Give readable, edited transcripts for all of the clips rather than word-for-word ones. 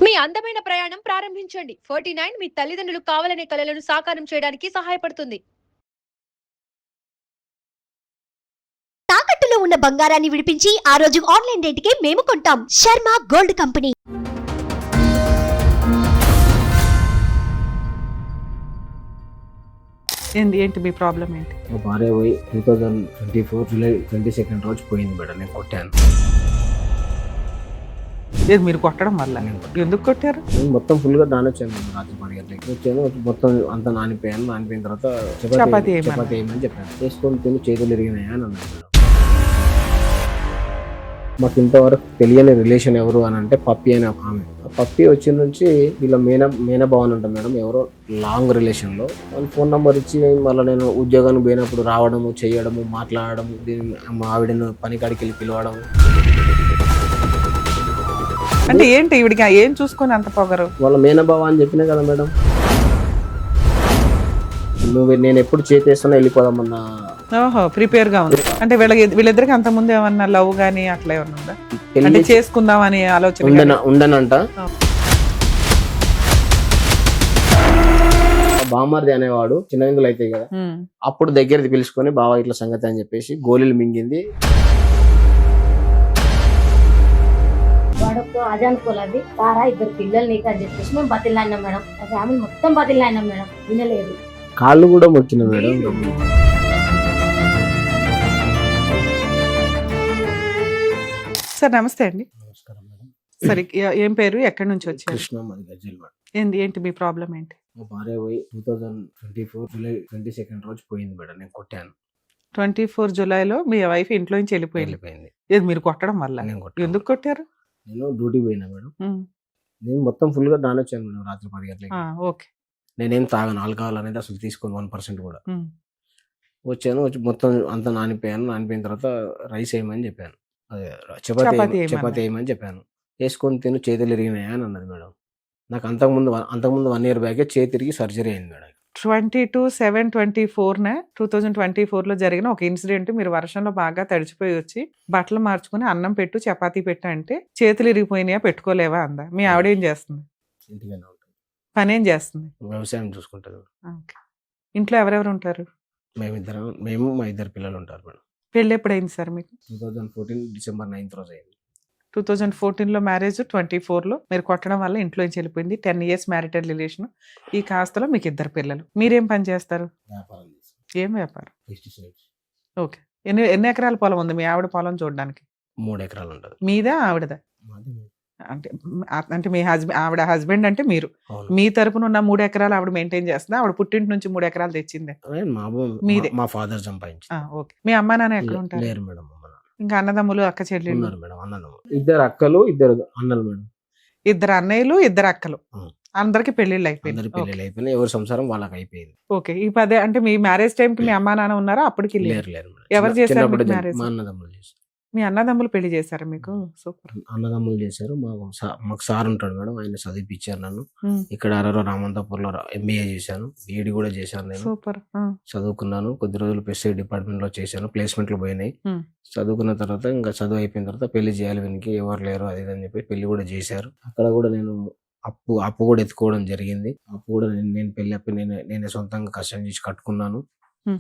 మీ అందమైన ప్రయాణం ప్రారంభించండి. 49 మీ తల్లిదండ్రులు కావాలనే కలలను సాకారం చేయడానికి సహాయపడుతుంది. తాకట్టులో ఉన్న బంగారాన్ని విడిపించి ఆ రోజు ఆన్లైన్ రేటుకే మేము కొంటాం. Sharma gold company. ఏంటి మీ ప్రాబ్లం ఏంటి? మా భార్య పోయి 2024 జూలై 22 రోజు పోయింది మేడం. నేను కొట్టాను. లేదు, మీరు కొట్టడం వల్ల. ఎందుకు కొట్టారు? నేను మొత్తం ఫుల్గా నానొచ్చాను మేడం. రాత్రి 10 గంటలకి వచ్చాను. మొత్తం అంతా నానిపోయాను. నానిపోయిన తర్వాత చపాతీ వేయమని చెప్పాను. చేసుకొని తిని చేతులు ఇరిగినాయా అని అన్నాడు మేడం. మాకు ఇంతవరకు తెలియని రిలేషన్ ఎవరు అని అంటే పప్పి అనే ఒక ఆమె. ఆ పప్పి వచ్చిన నుంచి వీళ్ళ మేనభావన్ ఉంటాం మేడం. ఎవరో లాంగ్ రిలేషన్లో వాళ్ళ ఫోన్ నెంబర్ ఇచ్చి మళ్ళీ నేను ఉద్యోగానికి పోయినప్పుడు రావడము, చేయడము, మాట్లాడము, మా ఆవిడను పనికాడికి వెళ్ళి పిలవడం. అంటే ఏంటి ఈవిడికి ఏం చూసుకొని అంత పొగరు? వాళ్ళ మేనభావ అని చెప్పినా కదా మేడం. నేను ఎప్పుడు చేతేస్తున్నా వెళ్ళిపోదామన్నా. ఓహో, ప్రిపేర్ గా ఉంది. అంటే వీళ్ళిద్దరికి అంత ముందు ఏమన్నా లవ్ గానీ అట్లా ఏమన్నా ఉందా? అంటే చేసుకుందామని ఆలోచన ఉండనంట. బామర్ది అనేవాడు చిన్నవిందులు అవుతాయి కదా, అప్పుడు దగ్గరది పిలుచుకొని బావ ఇట్లా సంగతి అని చెప్పేసి గోళీలు మింగింది. వాడొక్క అజానుకోలేదు తారా ఇద్దరు పిల్లలు నీకు అని చెప్పేసి మేము బతిలాడినాం మేడం. ఫ్యామిలీ మొత్తం బతిలాడినాం మేడం. వినలేదు. కాళ్ళు కూడా మొక్కిన మేడం. సార్ నమస్తే అండి. నమస్కారం మేడం. సరే, ఏం పేరు, ఎక్కడి నుంచి వచ్చారు? కృష్ణ, మాది గజ్జల్ మేడం. ఏంటి మీ ప్రాబ్లం ఏంటి? మా భార్య పోయి 2024 జూలై 22 రోజు పోయింది మేడం. నేను కొట్టాను. 24 జూలైలో మీ వైఫ్ ఇంట్లో నుంచి వెళ్ళిపోయింది. ఏది మీరు కొట్టడం వల్ల? నేను కొట్టాను. ఎందుకు కొట్టారు? నేను డ్యూటీ పోయినా మేడం. నేను మొత్తం ఫుల్ గా నానొచ్చాను మేడం. రాత్రి 10 గంటలకి. ఓకే. నేనేం తాగాను, ఆల్కహాల్ అనేది అసలు తీసుకోను 1% కూడా. వచ్చాను, వచ్చి మొత్తం అంతా నానిపోయాను. నానిపోయిన తర్వాత రైస్ వేయమని చెప్పాను. అదే చపాతీ వేయమని చెప్పాను. వేసుకొని తిని చేతులు ఇరిగినాయా అని అన్నది మేడం. నాకు అంతకుముందు 1 year బ్యాకే చేతి తిరిగి సర్జరీ అయింది మేడం. 2024లో జరిగిన ఒక ఇన్సిడెంట్. మీరు వర్షంలో బాగా తడిచిపోయి వచ్చి బట్టలు మార్చుకుని అన్నం పెట్టు, చపాతీ పెట్టు అంటే చేతులు ఇరిగిపోయినాయా, పెట్టుకోలేవా అందా. మీ ఆవిడ ఏం చేస్తుంది? ఇంటిగానే ఉంటుంది. పని ఏం చేస్తుంది? వ్యవసాయం చూసుకుంటారు. ఇంట్లో ఎవరెవరు ఉంటారు? మేము మా 2 పిల్లలు ఉంటారు మేడం. పెళ్ళి ఎప్పుడైంది సార్ మీకు? 2014 డిసెంబర్ 9th రోజు అయింది. 2014లో మ్యారేజ్, 24లో మీరు కొట్టడం వల్ల ఇంట్లో నుంచి వెళ్ళిపోయింది. 10 years మ్యారిటల్ రిలేషన్. ఈ కాస్తలో మీకు 2 పిల్లలు. మీరేం పని చేస్తారు? వ్యాపారం చేస్తాం. ఏం వ్యాపారం? పెస్టిసైడ్స్. ఓకే. ఎన్ని ఎకరాల పొలం ఉంది మీ ఆవిడ పొలం చూడడానికి? 3 ఎకరాలు ఉంటుంది. మీదా ఆవిడదా? అంటే మీ హస్బెండ్ అంటే మీరు, మీ తరపున ఉన్న 3 ఎకరాలు ఆవిడ మెయింటైన్ చేస్తుందా? ఆవిడ పుట్టింటి నుంచి 3 ఎకరాలు తెచ్చిందే? మీదే. మా ఫాదర్ సంపాదించి. ఓకే. మీ అమ్మా నాన్న ఎక్కడ ఉంటారు? లేరు మేడం. ఇంకా అన్నదమ్ములు, అక్క చెల్లెళ్ళు ఉన్నారు మేడం. అన్నదమ్ములు 2 అక్కలు, 2 అన్నలు మేడం. 2 అన్నయ్యలు, 2 అక్కలు. అందరికి పెళ్లిళ్ళు అయిపోయింది. ఎవరి సంసారం వాళ్ళకి అయిపోయింది. ఓకే. ఈ అంటే మీ మ్యారేజ్ టైం కి మీ అమ్మా నాన్న ఉన్నారా? అప్పటికి లేరు. ఎవరు చేశారు మ్యారేజ్? మా అన్నదమ్ములు చేశారు. మీ అన్నదమ్ములు పెళ్లి చేశారు మీకు? సూపర్. అన్నదమ్ములు చేశారు. మాకు సార్ ఉంటాడు మేడం. ఆయన చదివిపించారు నన్ను. ఇక్కడ రామంతపూర్లో MBA చేశాను. BEd కూడా చేశాను. నేను సూపర్ చదువుకున్నాను. కొద్ది రోజులు పెస్టిసైడ్ డిపార్ట్మెంట్ లో చేశాను. ప్లేస్మెంట్లు పోయినాయి. చదువుకున్న తర్వాత ఇంకా చదువు అయిపోయిన తర్వాత పెళ్లి చేయాలి, వీనికి ఎవరు లేరు అది అని చెప్పి పెళ్లి కూడా చేశారు. అక్కడ కూడా నేను అప్పు కూడా ఎత్తుకోవడం జరిగింది. అప్పు కూడా నేను పెళ్లి అప్పు నేనే సొంతంగా కష్టం చేసి కట్టుకున్నాను.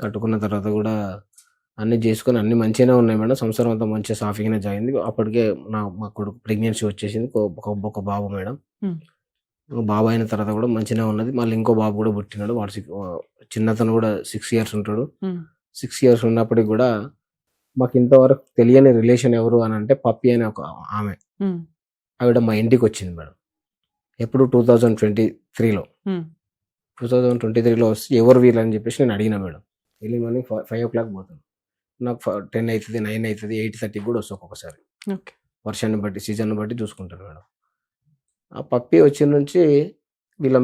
కట్టుకున్న తర్వాత కూడా అన్ని చేసుకుని అన్ని మంచిగానే ఉన్నాయి మేడం. సంవత్సరం అంతా మంచిగా సాఫీగానే జరిగింది. అప్పటికే మా కొడుకు ప్రెగ్నెన్సీ వచ్చేసింది. ఒక బాబు మేడం. బాబు అయిన తర్వాత కూడా మంచిగానే ఉన్నది. మళ్ళీ ఇంకో బాబు కూడా పుట్టినాడు. వాడు చిన్నతను కూడా 6 years ఉంటాడు. 6 years ఉన్నప్పటికి కూడా మాకు ఇంతవరకు తెలియని రిలేషన్ ఎవరు అని అంటే పప్పి అనే ఒక ఆమె. ఆవిడ మా ఇంటికి వచ్చింది మేడం. ఎప్పుడు 2023లో. 2023లో వస్తే ఎవరు వీళ్ళని చెప్పేసి నేను అడిగిన మేడం. ఎర్లీ మార్నింగ్ 5 o'clock పోతాను. నాకు 10 అవుతుంది, 9 అవుతుంది, 8:30 కూడా వస్తుంది ఒక్కొక్కసారి. వర్షాన్ని బట్టి, సీజన్ బట్టి చూసుకుంటాను మేడం. ఆ పప్పి వచ్చిన నుంచి వీళ్ళ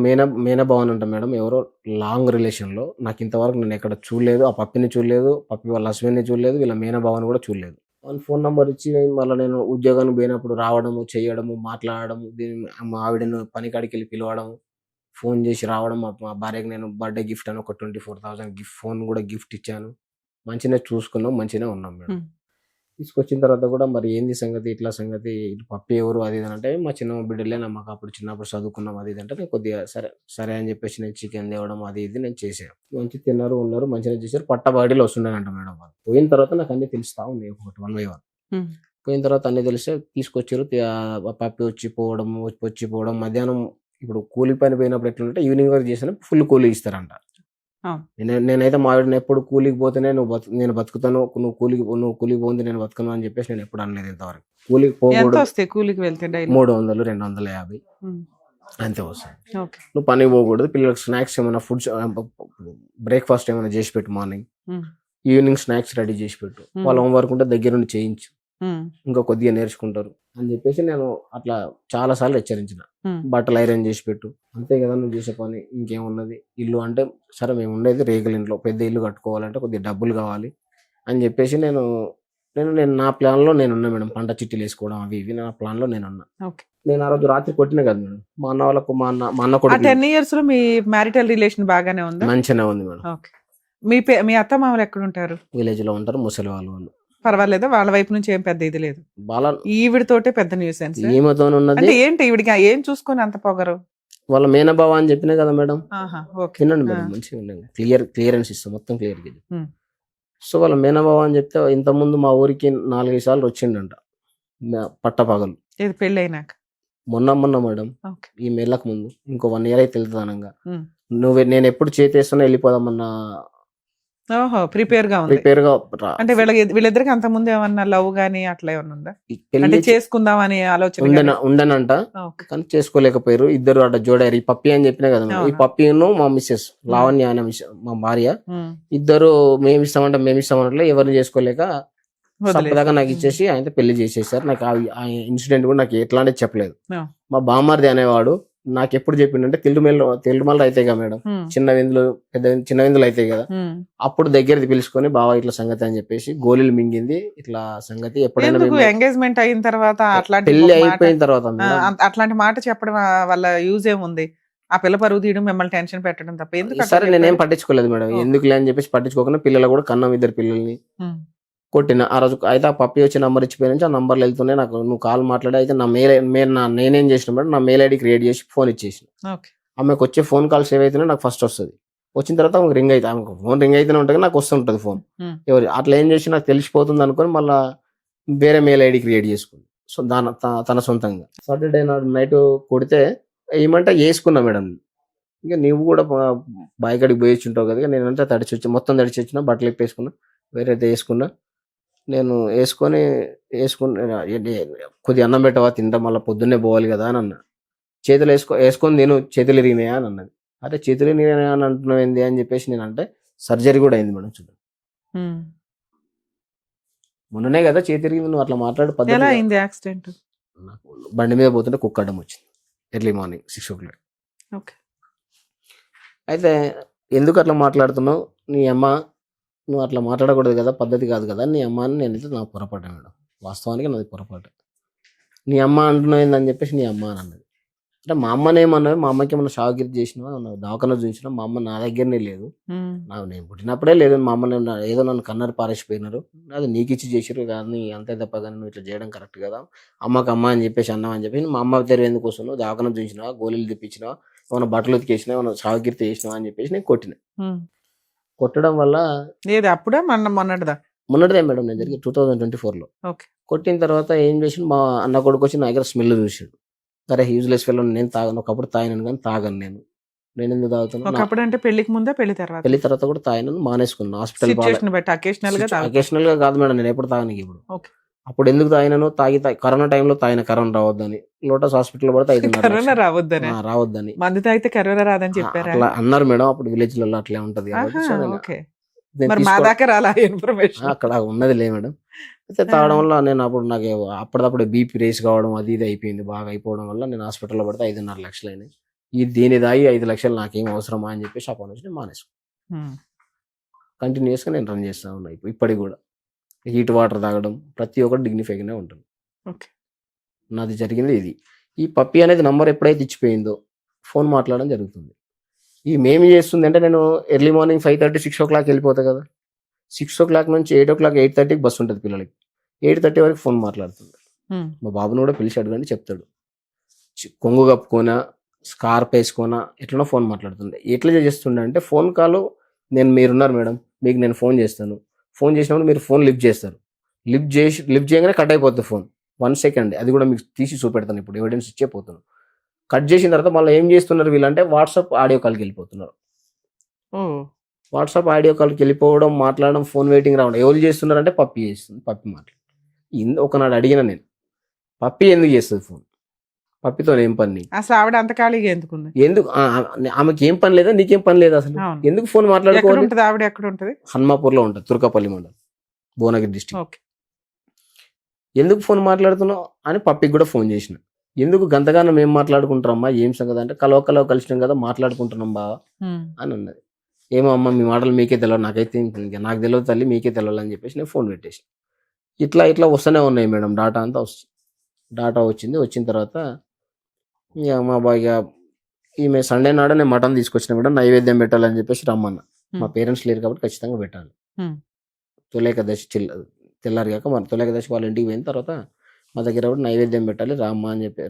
మేనభావన్ ఉంటాం మేడం. ఎవరో లాంగ్ రిలేషన్లో. నాకు ఇంతవరకు నేను ఎక్కడ చూడలేదు. ఆ పప్పిని చూడలేదు, పప్పి వాళ్ళ హస్బెండ్ని చూడలేదు, వీళ్ళ మేనభావన్ కూడా చూడలేదు. వాళ్ళ ఫోన్ నెంబర్ ఇచ్చి మళ్ళీ నేను ఉద్యోగానికి పోయినప్పుడు రావడము, చేయడము, మాట్లాడము, మా ఆవిడను పనికాడికి వెళ్ళి పిలవడము, ఫోన్ చేసి రావడం. మా భార్యకి నేను బర్త్డే గిఫ్ట్ అని ఒక 24,000 ఫోన్ కూడా గిఫ్ట్ ఇచ్చాను. మంచిగా చూసుకున్నాం, మంచిగానే ఉన్నాం మేడం. తీసుకొచ్చిన తర్వాత కూడా మరి ఏంది సంగతి ఇట్లా సంగతి ఇటు పప్పి ఎవరు అది ఇది అని అంటే మా చిన్న బిడ్డలే మాకు అప్పుడు చిన్నప్పుడు చదువుకున్నాం అది ఇది అంటే నేను కొద్దిగా సరే సరే అని చెప్పేసి నేను చికెన్ తేవడం అది ఇది నేను చేసాను. మంచి తిన్నారు ఉన్నారు మంచిగా చేశారు. పట్టబాడీలో వస్తుండేనంట మేడం వాళ్ళు. పోయిన తర్వాత నాకు అన్ని తెలుస్తా ఉంది ఒకటి 1 by 1. పోయిన తర్వాత అన్ని తెలిస్తే తీసుకొచ్చారు. పప్పి వచ్చి పోవడం మధ్యాహ్నం ఇప్పుడు కూలి పని పోయినప్పుడు ఎట్లుంటే ఈవినింగ్ వరకు చేసిన ఫుల్ కూలీ ఇస్తారంట. నేనైతే మా ఆవిడని ఎప్పుడు కూలికి పోతేనే నేను బతుకుతాను, నువ్వు కూలికి పోంది నేను బతుకును అని చెప్పేసి నేను ఎప్పుడు అనలేదు ఇంతవరకు. కూలికి పోకూడదు, కూలికి వెళ్తే 300 250 అంతే వస్తుంది. నువ్వు పనికి పోకూడదు, పిల్లలకు స్నాక్స్ ఏమైనా ఫుడ్స్ బ్రేక్ఫాస్ట్ ఏమైనా చేసి పెట్టు, మార్నింగ్ ఈవినింగ్ స్నాక్స్ రెడీ చేసి పెట్టు, వాళ్ళ హోంవర్క్ ఉంటే దగ్గర నుండి చేయించు, ఇంకా కొద్దిగా నేర్చుకుంటారు అని చెప్పేసి నేను అట్లా చాలా సార్లు హెచ్చరించిన. బట్టలు ఐరన్ చేసి పెట్టు, అంతే కదా నువ్వు చేసే పని, ఇంకేమున్నది. ఇల్లు అంటే సరే మేము ఉండేది రేగుల ఇంట్లో, పెద్ద ఇల్లు కట్టుకోవాలంటే కొద్దిగా డబ్బులు కావాలి అని చెప్పేసి నేను నా ప్లాన్లో నేనున్నా మేడం. పంట చిట్టీలు వేసుకోవడం అవి ఇవి నా ప్లాన్లో నేనున్నా. నేను ఆ రోజు రాత్రి కొట్టినా కదా మేడం మా అన్న వాళ్ళకు. మా అన్న కూడా 10 years లో మీ మ్యారిటల్ రిలేషన్ బాగానే ఉంది? మంచిగానే ఉంది మేడం. మీ అత్త మామలు ఎక్కడ ఉంటారు? విలేజ్ లో ఉంటారు, ముసలి వాళ్ళు. పర్వాలేదు, వాళ్ళ వైపు నుంచి ఏం పెద్ద ఇది లేదు. ఈవిడతోటే పెద్ద న్యూసెన్స్. ఈమెతో ఉన్నది ఏంటి ఈవిడికి ఏం చూసుకొని అంత పొగరు? వాళ్ళ మేనబావ అని చెప్పినా కదా మేడం. తినండి మేడం, మంచిగా ఉండండి, క్లియరెన్స్ ఇస్తాం మొత్తం క్లియర్. సో వాళ్ళ మేనబావ అని చెప్తే ఇంతకుముందు మా ఊరికి 4-5 సార్లు వచ్చిండంట పట్టపగలు. పెళ్ళి అయినాక? మొన్న మేడం, ఈ మెళ్ళకు ముందు ఇంకో 1 year అయితే వెళ్తుంది అనగా నేను ఎప్పుడు చేతేస్తున్నా వెళ్ళిపోదామన్నా ప్రిపేర్ గా అంటే వీళ్ళిద్దరికి అంత ముందు ఏమన్నా లవ్ గానీ అట్లా ఏమన్నా ఉందా? అంటే చేసుకుందాం అని ఆలోచన ఉండనంట, కానీ చేసుకోలేకపోయారు. ఇద్దరు అట్లా జోడారు. ఈ పప్పి అని చెప్పినా కదా, ఈ పప్పిను మా మిస్సెస్ లావణ్య అనే మా భార్య ఇద్దరు మేమిస్తామంటే మేమిస్తామన్నట్లు ఎవరిని చేసుకోలేక దాకా నాకు ఇచ్చేసి ఆయన పెళ్లి చేసేసారు. నాకు ఆ ఇన్సిడెంట్ కూడా నాకు ఎట్లాంటి చెప్పలేదు. మా బామ్మారిది అనేవాడు నాకు ఎప్పుడు చెప్పిండంటే తెలుగుమల్ల అవుతాయి కదా మేడం, చిన్న విందులు అవుతాయి కదా, అప్పుడు దగ్గరది పిలుచుకొని బావా ఇట్లా సంగతి అని చెప్పేసి గోళీలు మింగింది ఇట్లా సంగతి. ఎప్పుడైనా ఎంగేజ్మెంట్ అయిన తర్వాత పెళ్లి అయిపోయిన తర్వాత అట్లాంటి మాట చెప్పడం వల్ల యూజ్ ఏముంది? ఆ పిల్ల పరువు తీయడం, మిమ్మల్ని టెన్షన్ పెట్టడం తప్ప ఎందుకు? సరే నేనేం పట్టించుకోలేదు మేడం, ఎందుకులే అని చెప్పేసి పట్టించుకోకుండా పిల్లలు కూడా కన్నం, 2 పిల్లల్ని కొట్టిన. ఆ రోజు అయితే ఆ పప్పి వచ్చి నంబర్ ఇచ్చిపోయి నుంచి ఆ నంబర్లు వెళ్తున్నాయి. నాకు నువ్వు కాల్ మాట్లాడి అయితే నా నేనేం చేసిన మేడం, నా మెయిల్ ఐడి క్రియేట్ చేసి ఫోన్ ఇచ్చేసిన. ఆమెకు వచ్చే ఫోన్ కాల్స్ ఏవైతే నాకు ఫస్ట్ వస్తుంది, వచ్చిన తర్వాత ఆమెకు రింగ్ అయితే ఆమెకు ఫోన్ రింగ్ అయితేనే ఉంటుంది, నాకు వస్తుంటుంది ఫోన్. ఎవరు అట్లా ఏం చేసి నాకు తెలిసిపోతుంది అనుకొని మళ్ళీ వేరే మెయిల్ ఐడి క్రియేట్ చేసుకుంది. సో తన సొంతంగా సాటర్డే నాడు నైట్ కొడితే ఏమంటే వేసుకున్నా మేడం. ఇంకా నువ్వు కూడా బాయ్ కాడికి పోయిచ్చుంటావు కదా, నేనంటే మొత్తం తడిచి వచ్చిన, బట్టలు ఇప్పేసుకున్నా, వేరైతే వేసుకున్నా. నేను వేసుకొని కొద్దిగా అన్నం పెట్టవా తింటా, మళ్ళీ పొద్దున్నే పోవాలి కదా అని అన్నా. చేతులు వేసుకొని నేను చేతులు ఇరిగినాయా అని అన్నది. అరే చేతులు ఇరిగినాయా అని అంటున్నావు ఏంది అని చెప్పేసి నేను అంటే సర్జరీ కూడా అయింది మేడం. చూడండి మొన్ననే కదా చేతి ఇరిగింది, నువ్వు అట్లా మాట్లాడు. ఎలా అయింది యాక్సిడెంట్? నాకు బండి మీద పోతుంటే కుక్క అడ్డం వచ్చింది ఎర్లీ మార్నింగ్ 6 o'clock. అయితే ఎందుకు అట్లా మాట్లాడుతున్నావు, నీ అమ్మ నువ్వు అట్లా మాట్లాడకూడదు కదా, పద్ధతి కాదు కదా, నీ అమ్మ అని నేనైతే నాకు పొరపాటు మేడం, వాస్తవానికి నాది పొరపాటు. నీ అమ్మ అంటున్నావు అని చెప్పేసి నీ అమ్మ అని అన్నది. అంటే మా అమ్మనేమన్నది, మా అమ్మకి ఏమన్నా షాగిరి చేసినా, దవాఖాన చూసినా, మా అమ్మ నా దగ్గరనే లేదు, నేను పుట్టినప్పుడే లేదు. మా అమ్మ ఏదో నన్ను కన్నర్ పారేసిపోయినారు, అది నీకు ఇచ్చి చేసారు కానీ అంతే తప్ప కానీ నువ్వు ఇట్లా చేయడం కరెక్ట్ కదా, అమ్మకి అమ్మ అని చెప్పేసి అన్నావు అని చెప్పేసి మా అమ్మ దగ్గర ఎందుకు వస్తున్నావు, దవాఖాన చూసినావా, గోళీలు తెప్పించినావా, ఏమైనా బట్టలు ఉతికేసినా, ఏమైనా షాగిరి చేసినావా అని చెప్పేసి నేను కొట్టిన. కొట్టడం వల్ల అప్పుడే మొన్నటిదే మేడం నేను జరిగి 2024లో కొట్టిన తర్వాత ఏం చేసి మా అన్న కొడుకు వచ్చి నా దగ్గర స్మెల్ చూసాడు. సరే యూజ్లెస్ ఫెలో నేను తాగను, ఒకప్పుడు తాగినాను కానీ తాగను నేను ఎందుకు తాగుతాను అంటే పెళ్లికి ముందే పెళ్లి తర్వాత కూడా తాగినాను, మానేసుకున్నాను. హాస్పిటల్ అకేషనల్ గా కాదు మేడం, నేను ఎప్పుడు తాగను. ఇప్పుడు అప్పుడు ఎందుకు తాగినాను, కరోనా టైంలో కరోనా రావద్దని లోటస్ హాస్పిటల్ పడితే 5 రావద్దని మందు తాగితే కరోనా రాదని చెప్పారు అట్లా అన్నారు మేడం. అప్పుడు విలేజ్ లలో అట్లా ఉంటది అక్కడ ఉన్నది లే మేడం. అయితే తాగడం వల్ల నేను అప్పుడు నాకు అప్పటిదప్పుడు బీపీ రేస్ కావడం అది ఇది అయిపోయింది, బాగా అయిపోవడం వల్ల నేను హాస్పిటల్లో పడితే 5.5 లక్షలు అయినాయి. దీని దాగి 5 లక్షలు నాకేం అవసరమా అని చెప్పేసి అప్పటి నుంచి నేను మానేసుకున్నాను. కంటిన్యూస్ గా నేను రన్ చేస్తా ఉన్నా ఇప్పటికి కూడా. హీట్ వాటర్ తాగడం ప్రతి ఒక్కటి డిగ్నిఫైగానే ఉంటుంది. నాది జరిగింది ఇది. ఈ పప్పి అనేది నంబర్ ఎప్పుడైతే ఇచ్చిపోయిందో ఫోన్ మాట్లాడడం జరుగుతుంది. ఈ మేమి చేస్తుంది అంటే నేను ఎర్లీ మార్నింగ్ 5:30 6 o'clock వెళ్ళిపోతా కదా, 6 o'clock నుంచి 8 o'clock 8:30కి బస్సు ఉంటుంది పిల్లలకి. 8:30 వరకు ఫోన్ మాట్లాడుతుండే. ఉమ్. మా బాబుని కూడా పిలిచి అడగండి చెప్తాడు. కొంగు కప్పుకోనా, స్కార్ప్ వేసుకోనా, ఎట్లనో ఫోన్ మాట్లాడుతుండే. ఎట్లా చేస్తుండే అంటే ఫోన్ కాల్, మీరున్నారు మేడం, మీకు నేను ఫోన్ చేస్తాను, ఫోన్ చేసినప్పుడు మీరు ఫోన్ లిఫ్ట్ చేస్తారు, లిఫ్ట్ చేయగానే కట్ అయిపోతుంది ఫోన్. 1 సెకండ్, అది కూడా మీకు తీసి చూపెడతాను, ఇప్పుడు ఎవిడెన్స్ ఇచ్చే పోతున్నాను. కట్ చేసిన తర్వాత మళ్ళీ ఏం చేస్తున్నారు వీళ్ళంటే వాట్సాప్ ఆడియో కాల్కి వెళ్ళిపోతున్నారు. ఓ. వాట్సాప్ ఆడియో కాల్కి వెళ్ళిపోవడం, మాట్లాడడం, ఫోన్ వెయిటింగ్ రావడం. ఎవరు చేస్తున్నారంటే పప్పి చేస్తుంది, పప్పి మాట్లాడు. ఒకనాడు అడిగిన నేను, పప్పి ఎందుకు చేస్తుంది ఫోన్, పప్పితో ఏం పని నీకు? అసలు ఆవిడ అంత ఖాళీగా ఎందుకుంది? ఎందుకు ఆమెకి ఏం పని లేదా, నీకేం పని లేదా అసలు? అవును. ఎందుకు ఫోన్ ఎక్కడ మాట్లాడుకోవాలి? ఉంటది ఆవిడ, ఎక్కడ ఉంటది? హన్మాపూర్లో ఉంటుంది, తుర్కపల్లి మండలం, భువనగిరి డిస్ట్రిక్ట్. ఓకే. ఎందుకు ఫోన్ మాట్లాడుతున్నావు అని పప్పికి కూడా ఫోన్ చేసిన. ఎందుకు గంతగానో మేము మాట్లాడుకుంటారమ్మా, ఏం సంగతి అంటే కలవ కలిసినాం కదా, మాట్లాడుకుంటున్నాం బావా ఉమ్. అని అన్నది. ఏమో అమ్మ మీ మాటలు మీకే తెలియదు, నాకైతే ఇంకా నాకు తెలియదు తల్లి, మీకే తెలియాలి అని చెప్పేసి నేను ఫోన్ పెట్టేసి. ఇట్లా వస్తూనే ఉన్నాయి మేడం, డాటా అంతా వస్తుంది. డాటా వచ్చిన తర్వాత ఇక మా బాగా ఈమె సండే నాడు నేను మటన్ తీసుకొచ్చిన మేడం, నైవేద్యం పెట్టాలని చెప్పేసి రమ్మన్నా. మా పేరెంట్స్ లేరు కాబట్టి ఖచ్చితంగా పెట్టాలి. తొలేకదశి తెల్లారిగాక మన తొలేకదశి వాళ్ళ ఇంటికి పోయిన తర్వాత మా దగ్గర కూడా నైవేద్యం పెట్టాలి రామ్మా అని చెప్పి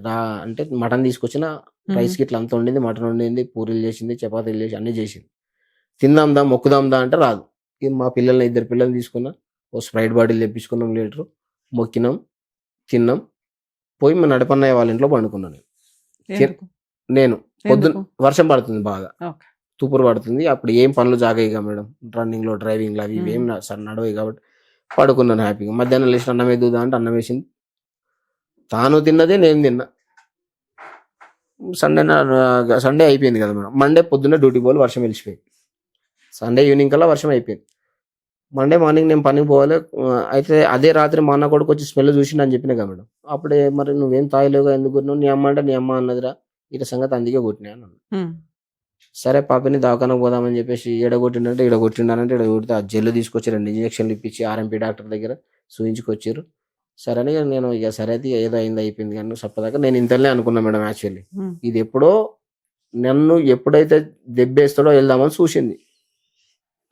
అంటే మటన్ తీసుకొచ్చిన, రైస్కి ఇట్లా అంత వండింది, మటన్ వండింది, పూరీలు చేసింది, చపాతీలు చేసి అన్నీ చేసింది. తిందాందా మొక్కుదాందా అంటే రాదు. మా పిల్లల్ని 2 పిల్లల్ని తీసుకున్నా, ఓ స్ప్రైట్ బాటిల్ తెప్పించుకున్నాం, లీటరు మొక్కినాం, తిన్నాం, పోయి మా నడపన్నయ్య వాళ్ళ ఇంట్లో పండుకున్నాను. నేను పొద్దున్న వర్షం పడుతుంది బాగా, తూపురు పడుతుంది, అప్పుడు ఏం పనులు జాగాయిగా మేడం, రన్నింగ్ లో డ్రైవింగ్ లో అవి ఏం నడవయి కాబట్టి పడుకున్నాను హ్యాపీగా. మధ్యాహ్నం లేచిన అన్నం వేద్దా అంటే అన్నం వేసింది, తాను తిన్నదే నేను తిన్నా. సండే అయిపోయింది కదా మేడం. మండే పొద్దున్న డ్యూటీ పోవాలి, వర్షం వెళ్ళిపోయింది. సండే ఈవినింగ్ కల్లా వర్షం అయిపోయింది. మండే మార్నింగ్ నేను పనికి పోవాలి. అయితే అదే రాత్రి మా అన్న కొడుకు వచ్చి స్మెల్ చూసిండు అని చెప్పినా కదా మేడం. అప్పుడే మరి నువ్వేం తాగలేవుగా, ఎందుకు కొట్టినావు, నీ అమ్మ అంటే నీ అమ్మ అన్నదిరా, ఇట్లా సంగతి అందుకే కొట్టినా అన్నాను. సరే పాపని దవాఖానకు పోదామని చెప్పేసి ఎడగొట్టిండంటే ఎడగొట్టిండానంటే ఎడగొడితే ఆ జెల్లు తీసుకొచ్చి 2 ఇంజక్షన్లు ఇప్పించి ఆర్ఎంపీ డాక్టర్ దగ్గర చూయించుకొచ్చారు. సరే అని నేను ఇక సరే అయితే ఏదో అయింది అయిపోయింది కానీ చెప్పదాకా నేను ఇంతలే అనుకున్నా మేడం. యాక్చువల్లీ ఇది ఎప్పుడో నన్ను ఎప్పుడైతే దెబ్బేస్తాడో వెళ్దామని చూసింది.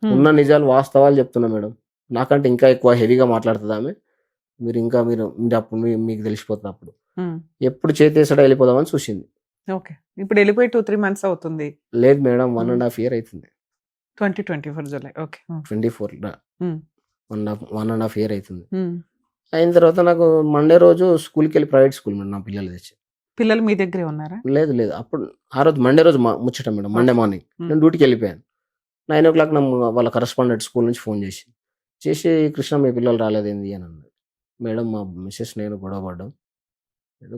ఉన్న నిజాలు వాస్తవాలు చెప్తున్నా మేడం. నాకంటే ఇంకా ఎక్కువ హెవీగా మాట్లాడుతుంది ఆమె. మీరు అప్పుడు మీకు తెలిసిపోతుంది. అప్పుడు ఎప్పుడు చేతేసాడో వెళ్ళిపోదామని చూసింది. ఓకే. ఇప్పుడు వెళ్ళిపోయి 2-3 మంత్స్ అవుతుంది. లేదు మేడం, 1.5 year అవుతుంది. 2024 జూలై. ఓకే. 24 1.5 year అవుతుంది. అయిన తర్వాత నాకు మండే రోజు స్కూల్కి వెళ్ళి, ప్రైవేట్ స్కూల్ మేడం, నా పిల్లలు తెచ్చి. పిల్లలు మీ దగ్గరే ఉన్నారా? లేదు అప్పుడు ఆ రోజు మండే రోజు ముచ్చట మేడం. మండే మార్నింగ్ నేను డ్యూటీకి వెళ్ళిపోయాను. 9 o'clock వాళ్ళ కరస్పాండెంట్ స్కూల్ నుంచి ఫోన్ చేసి కృష్ణ మీ పిల్లలు రాలేదేంది అని అన్నది. మేడం మా మిస్సెస్ నేను గొడవ పడ్డాం,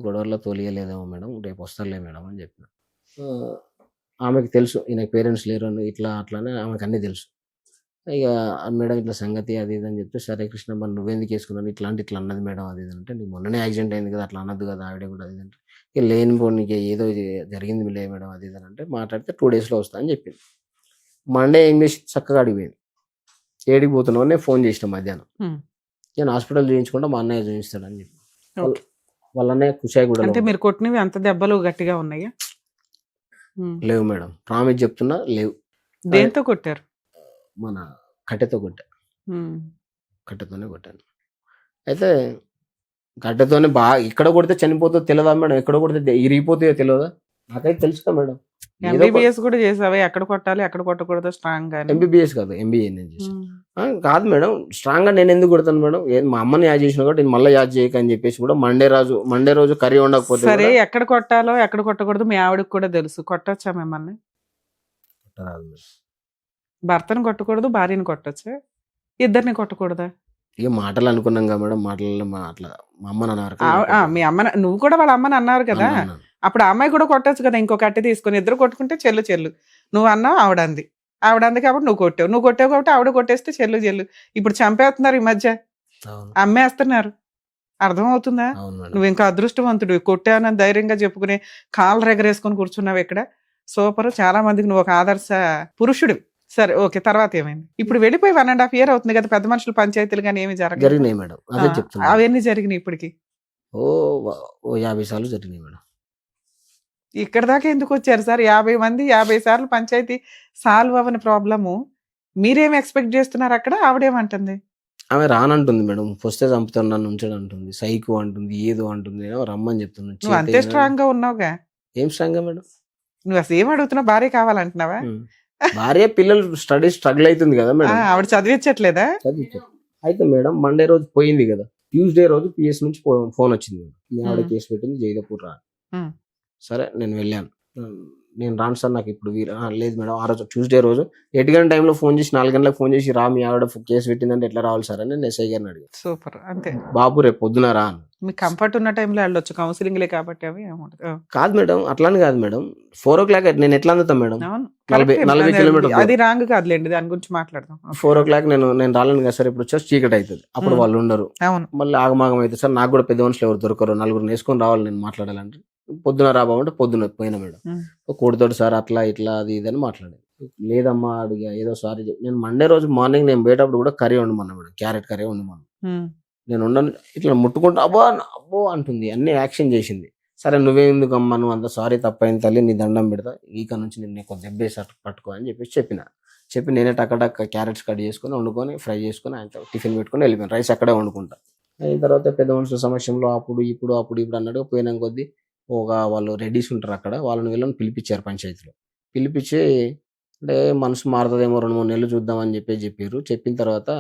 గొడవల్లో తోలియలేదేమో మేడం, రేపు వస్తారులే మేడం అని చెప్పిన. ఆమెకి తెలుసు ఈయనకి పేరెంట్స్ లేరు అని, ఇట్లా అట్లానే ఆమెకు అన్నీ తెలుసు. ఇక మేడం ఇట్లా సంగతి అది ఇది అని చెప్తే, సరే కృష్ణ మరి నువ్వెందుకు వేసుకున్నాను ఇట్లా అన్నది మేడం అది ఇది అంటే, నీకు మొన్ననే యాక్సిడెంట్ అయింది కదా అట్లా అన్నది కదా ఆవిడ కూడా అది అంటే, ఇక లేనిపోయి నీకు ఏదో జరిగింది లే మేడం అది ఇది అంటే మాట్లాడితే 2 daysలో వస్తా అని చెప్పింది. మండే ఇంగ్లీష్ చక్కగా అడిగిపోయింది. ఏడికి పోతున్నావు నేను ఫోన్ చేసిన మధ్యాహ్నం. నేను హాస్పిటల్ చూపించుకుంటా, మా అన్నయ్య చూపిస్తాడని చెప్పి. వాళ్ళ అన్నయ్య కుషాయి కూడా. అంటే మీరు కొట్టినవి అంత దెబ్బలు గట్టిగా ఉన్నాయా? లేవు మేడం, ప్రామిస్ చెప్తున్నా లేవు. దేంతో కొట్టారు? మన కట్టెతో కట్టెతోనే కొట్టాను. అయితే కట్టెతోనే బాగా, ఇక్కడ కొడితే చనిపోతుందో తెలియదా మేడం, ఎక్కడ కొడితే ఇరిగిపోతాయో తెలియదా, నాకైతే తెలుసుగా మేడం. ఎంబీబీఎస్ కూడా చేసావా? ఎక్కడ కొట్టాలి ఎక్కడ కొట్టకూడదు స్ట్రాంగ్ గా? ఎంబీబీఎస్ కాదు, ఎంబీఏ నేను చేసాను. కాదు మేడం, స్ట్రాంగ్ గా నేను ఎందుకు కొడతాను మేడం, మా అమ్మని యాడ్ చేసిన కాబట్టి నేను మళ్ళీ యాడ్ చేయక అని చెప్పేసి కూడా మండే రోజు కర్రీ ఉండకపోతే. సరే, ఎక్కడ కొట్టాలో ఎక్కడ కొట్టకూడదు మీ ఆవిడకి కూడా తెలుసు. కొట్టొచ్చా మిమ్మల్ని? భర్తను కొట్టకూడదు, భార్యను కొట్టొచ్చా? ఇద్దరిని కొట్టకూడదా? ఇక మాటలు అనుకున్నాం కదా మేడం, మాటలలో అట్లా మా అమ్మని అన్నారు. మీ అమ్మ, నువ్వు కూడా వాళ్ళ అమ్మని అన్నారు కదా, అప్పుడు ఆ అమ్మాయి కూడా కొట్టొచ్చు కదా. ఇంకో కట్టె తీసుకొని ఇద్దరు కొట్టుకుంటే చెల్లు. నువ్వు అన్నావు, ఆవిడ అంది కాబట్టి నువ్వు కొట్టావు కాబట్టి ఆవిడ కొట్టేస్తే చెల్లు. ఇప్పుడు చంపేస్తున్నారు ఈ మధ్య, అమ్మేస్తున్నారు. అర్థమవుతుందా? నువ్వు ఇంకా అదృష్టవంతుడు, కొట్టానని ధైర్యంగా చెప్పుకునే కాళ్ళు ఎగరేసుకొని కూర్చున్నావు ఇక్కడ. సూపర్, చాలా మందికి నువ్వు ఒక ఆదర్శ పురుషుడు. సరే, ఓకే. తర్వాత ఏమైంది? ఇప్పుడు వెళ్ళిపోయి 1.5 year అవుతుంది కదా, పెద్ద మనుషులు పంచాయతీలు కానీ ఏమి జరిగినాయి మేడం. అవన్నీ జరిగినాయి ఇప్పటికి? 50 సార్లు జరిగినాయి మేడం. ఇక్కడ దాకా ఎందుకు వచ్చారు సార్? 50 మంది 50 సార్లు పంచాయతీ సాల్వ్ అవ్వని ప్రాబ్లము మీరేం ఎక్స్పెక్ట్ చేస్తున్నారు అక్కడ? ఆవిడేమంటుంది? ఆమె రానంటుంది మేడం, వస్తే చంపుతాను నన్ను ఉంచడం అంటుంది, సైకో అంటుంది, ఏదో అంటుంది, ఏమో రమ్మని చెప్తున్నాను. నువ్వు అంతే స్ట్రాంగ్ గా ఉన్నావుగా. ఏం స్ట్రాంగ్ మేడం? నువ్వు అసలు ఏం అడుగుతున్నావు? భార్య కావాలంటున్నావా? భార్య పిల్లలు స్ట్రగుల్ అవుతుంది కదా మేడం. ఆవిడ చదివించట్లేదా? చదివించారు. అయితే మేడం మండే రోజు పోయింది కదా, ట్యూస్డే రోజు పిఎస్ నుంచి ఫోన్ వచ్చింది, మీ ఆవిడ కేసు పెట్టింది జైదపూర్ రా. సరే నేను వెళ్ళాను. నేను రాను సార్ నాకు ఇప్పుడు లేదు మేడం. ఆ రోజు ట్యూస్డే రోజు 8 గంటల టైంలో ఫోన్ చేసి 4 గంటలకు ఫోన్ చేసి రా మీ ఆవిడ కేసు పెట్టిందంటే ఎట్లా రావాలి సార్ అని నేను ఎస్ఐ గారిని అడిగాను. సూపర్. అంతే. బాబు రేపు పొద్దున రా అని. మీకు కంఫర్ట్ ఉన్న టైంలో వెళ్ళొచ్చు, కౌన్సిలింగ్లే కాబట్టి అవి ఏముంటది. కాదు మేడం, అట్లానే కాదు మేడం, 4 o'clock నేను ఎట్లా అందుతాను మేడం? అవును, 40 కిలోమీటర్లు. అది రాంగ్ కాదులేండి, దాని గురించి మాట్లాడదాం. 4 o'clock నేను రాలేను కదా సార్, ఇప్పుడు వచ్చేసి చీకటి అవుతుంది, అప్పుడు వాళ్ళు ఉండరు, అవును. మళ్ళీ ఆగమాగం అవుతుంది సార్, నాకు కూడా పెద్ద మనుషులు ఎవరు దొరకరు, 4 వేసుకొని రావాలి నేను మాట్లాడాలంటే. పొద్దున రాబామంటే పొద్దున పోయినా మేడం, కూడతోటి సార్ అట్లా ఇట్లా అది ఇది అని మాట్లాడాను. లేదమ్మా అడిగా ఏదో సారీ. నేను మండే రోజు మార్నింగ్ నేను పోయేటప్పుడు కూడా కర్రీ వండమన్నా మేడం, క్యారెట్ కర్రీ వండమన్నా. నేను ఉండను ఇట్లా ముట్టుకుంటా అబ్బో అంటుంది, అన్ని యాక్షన్ చేసింది. సరే నువ్వేందుకు అమ్మా, నువ్వు అంత సారీ తప్పైంది తల్లి, నీ దండం పెడతా, ఈక నుంచి నేను నీకు దెబ్బేసి పట్టుకో అని చెప్పి నేనే టక్క క్యారెట్స్ కట్ చేసుకొని వండుకొని ఫ్రై చేసుకొని ఆయన టిఫిన్ పెట్టుకొని వెళ్ళిపోయాను. రైస్ అక్కడే వండుకుంటా. అయిన తర్వాత పెద్ద మనుషుల సమక్షంలో అప్పుడు ఇప్పుడు అన్నట్టుగా పోయినా కొద్దీ వాళ్ళు రెడీస్ ఉంటారు అక్కడ, వీళ్ళని పిలిపించారు పంచాయతీలో. పిలిపించి అంటే మనసు మారుతుందేమో 2-3 నెలలు చూద్దామని చెప్పారు. చెప్పిన తర్వాత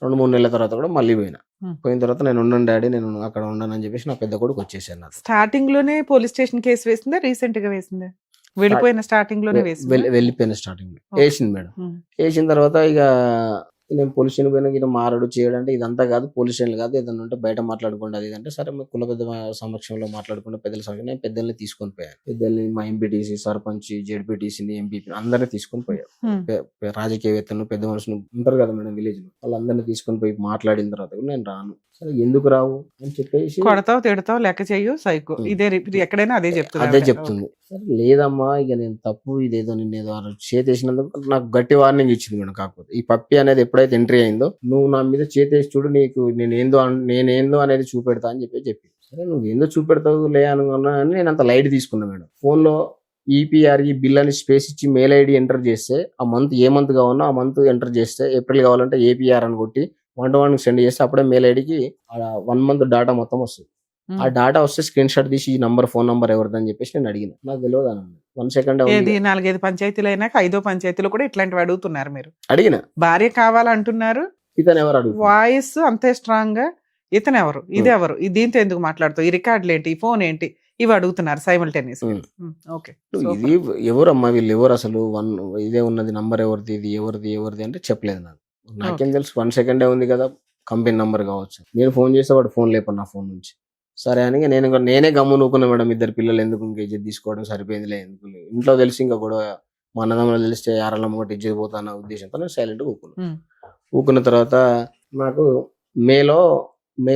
2-3 నెలల తర్వాత కూడా మళ్ళీ పోయిన తర్వాత నేను ఉండను డాడీ, నేను అక్కడ ఉండను అని చెప్పేసి నా పెద్ద కొడుకు వచ్చేసాను. స్టార్టింగ్ లోనే పోలీస్ స్టేషన్ కేసు వేసిందా, రీసెంట్ గా వేసిందా? వెళ్ళిపోయిన స్టార్టింగ్ లోనే వెళ్ళిపోయిన స్టార్టింగ్ లో వేసింది మేడం. వేసిన తర్వాత ఇక నేను పోలీస్ స్టేషన్ పోయినా ఇక మారడు చేయడంటే ఇదంతా కాదు, పోలీస్ స్టేషన్ కాదు, ఏదన్నా ఉంటే బయట మాట్లాడుకోండి అది అంటే. సరే కుల పెద్ద సమక్షంలో మాట్లాడుకుంటే పెద్దల సమక్షంలో నేను పెద్దల్ని తీసుకొని పోయాను. పెద్దల్ని మా ఎంపీటీసీ, సర్పంచ్, జెడ్పీటీసీని, ఎంపీపీ అందరినీ తీసుకొని పోయారు. రాజకీయవేత్తలు, పెద్ద మనుషులు ఉంటారు కదా మేడం విలేజ్ లో, వాళ్ళందరినీ తీసుకొని పోయి మాట్లాడిన తర్వాత నేను రాను. సరే ఎందుకు రావు అని చెప్పేసి, కొడతావు తిడతావు లెక్క చెయ్యు సైకో, ఇదే ఎక్కడైనా అదే చెప్తుంది. సరే లేదమ్మా ఇక నేను తప్పు, ఇదేదో నిన్నేదో చేసేసినందుకు నాకు గట్టి వార్నింగ్ ఇచ్చింది మేడం. కాకపోతే ఈ పప్పి అనేది ఎప్పుడైతే ఎంట్రీ అయిందో, నువ్వు నా మీద చేసేసి చూడు, నీకు నేనేందో అనేది చూపెడతా అని చెప్పి సరే నువ్వు ఏందో చూపెడతావు లే అనుకున్నా అని నేను అంత లైట్ తీసుకున్నా మేడం. ఫోన్ లో ఈపీఆర్ఈ బిల్ అని స్పేస్ ఇచ్చి మెయిల్ ఐడి ఎంటర్ చేస్తే ఆ మంత్ ఏ మంత్ కావాలో ఆ మంత్ ఎంటర్ చేస్తే, ఏప్రిల్ కావాలంటే ఏపీఆర్ అని కొట్టి 1 సెండ్ చేస్తే అప్పుడే మెయిల్ ఐడికి 1 month డాటా మొత్తం వస్తుంది. ఆ డాటా వస్తే స్క్రీన్ షాట్ తీసి ఈ ఫోన్ నంబర్ ఎవరిదని చెప్పేసి నేను అడిగిన. నాకు తెలియదు అన్న 1 second. 4-5 పంచాయతీలు అయినాక 5వ పంచాయతీలో కూడా ఇట్లాంటివి అడుగుతున్నారు. మీరు అడిగిన భార్య కావాలంటున్నారు, ఇతను ఎవరు అడుగు, వాయిస్ అంతే స్ట్రాంగ్ గా, ఇతను ఎవరు, ఇది ఎవరు, దీంతో ఎందుకు మాట్లాడుతావు, ఈ రికార్డులు ఏంటి, ఈ ఫోన్ ఏంటి, ఇవి అడుగుతున్నారు సైమల్టేనియస్. ఓకే, ఇది ఎవరమ్మా వీళ్ళు, ఎవరు అసలు, ఇదే ఉన్నది నంబర్ ఎవరిది, ఇది ఎవరిది అంటే చెప్పలేదు నాకు. నాకేం తెలుసు 1 second ఉంది కదా, కంపెనీ నంబర్ కావచ్చు. నేను ఫోన్ చేస్తే వాడు ఫోన్ లేపను నా ఫోన్ నుంచి. సరే అని నేనే గమ్ము నూకున్నా మేడం. 2 పిల్లలు ఎందుకు ఇంకా ఇజ్జత్ తీసుకోవడం, సరిపోయిందిలే ఎందుకు, ఇంట్లో తెలిసి ఇంకా గొడవ, మా అన్నదమ్ములు తెలిస్తే యారళ్ళమ్మ ఒకటి ఇజ్జత్ పోతా అన్న ఉద్దేశంతో నేను సైలెంట్ గా ఊకున్న తర్వాత నాకు మే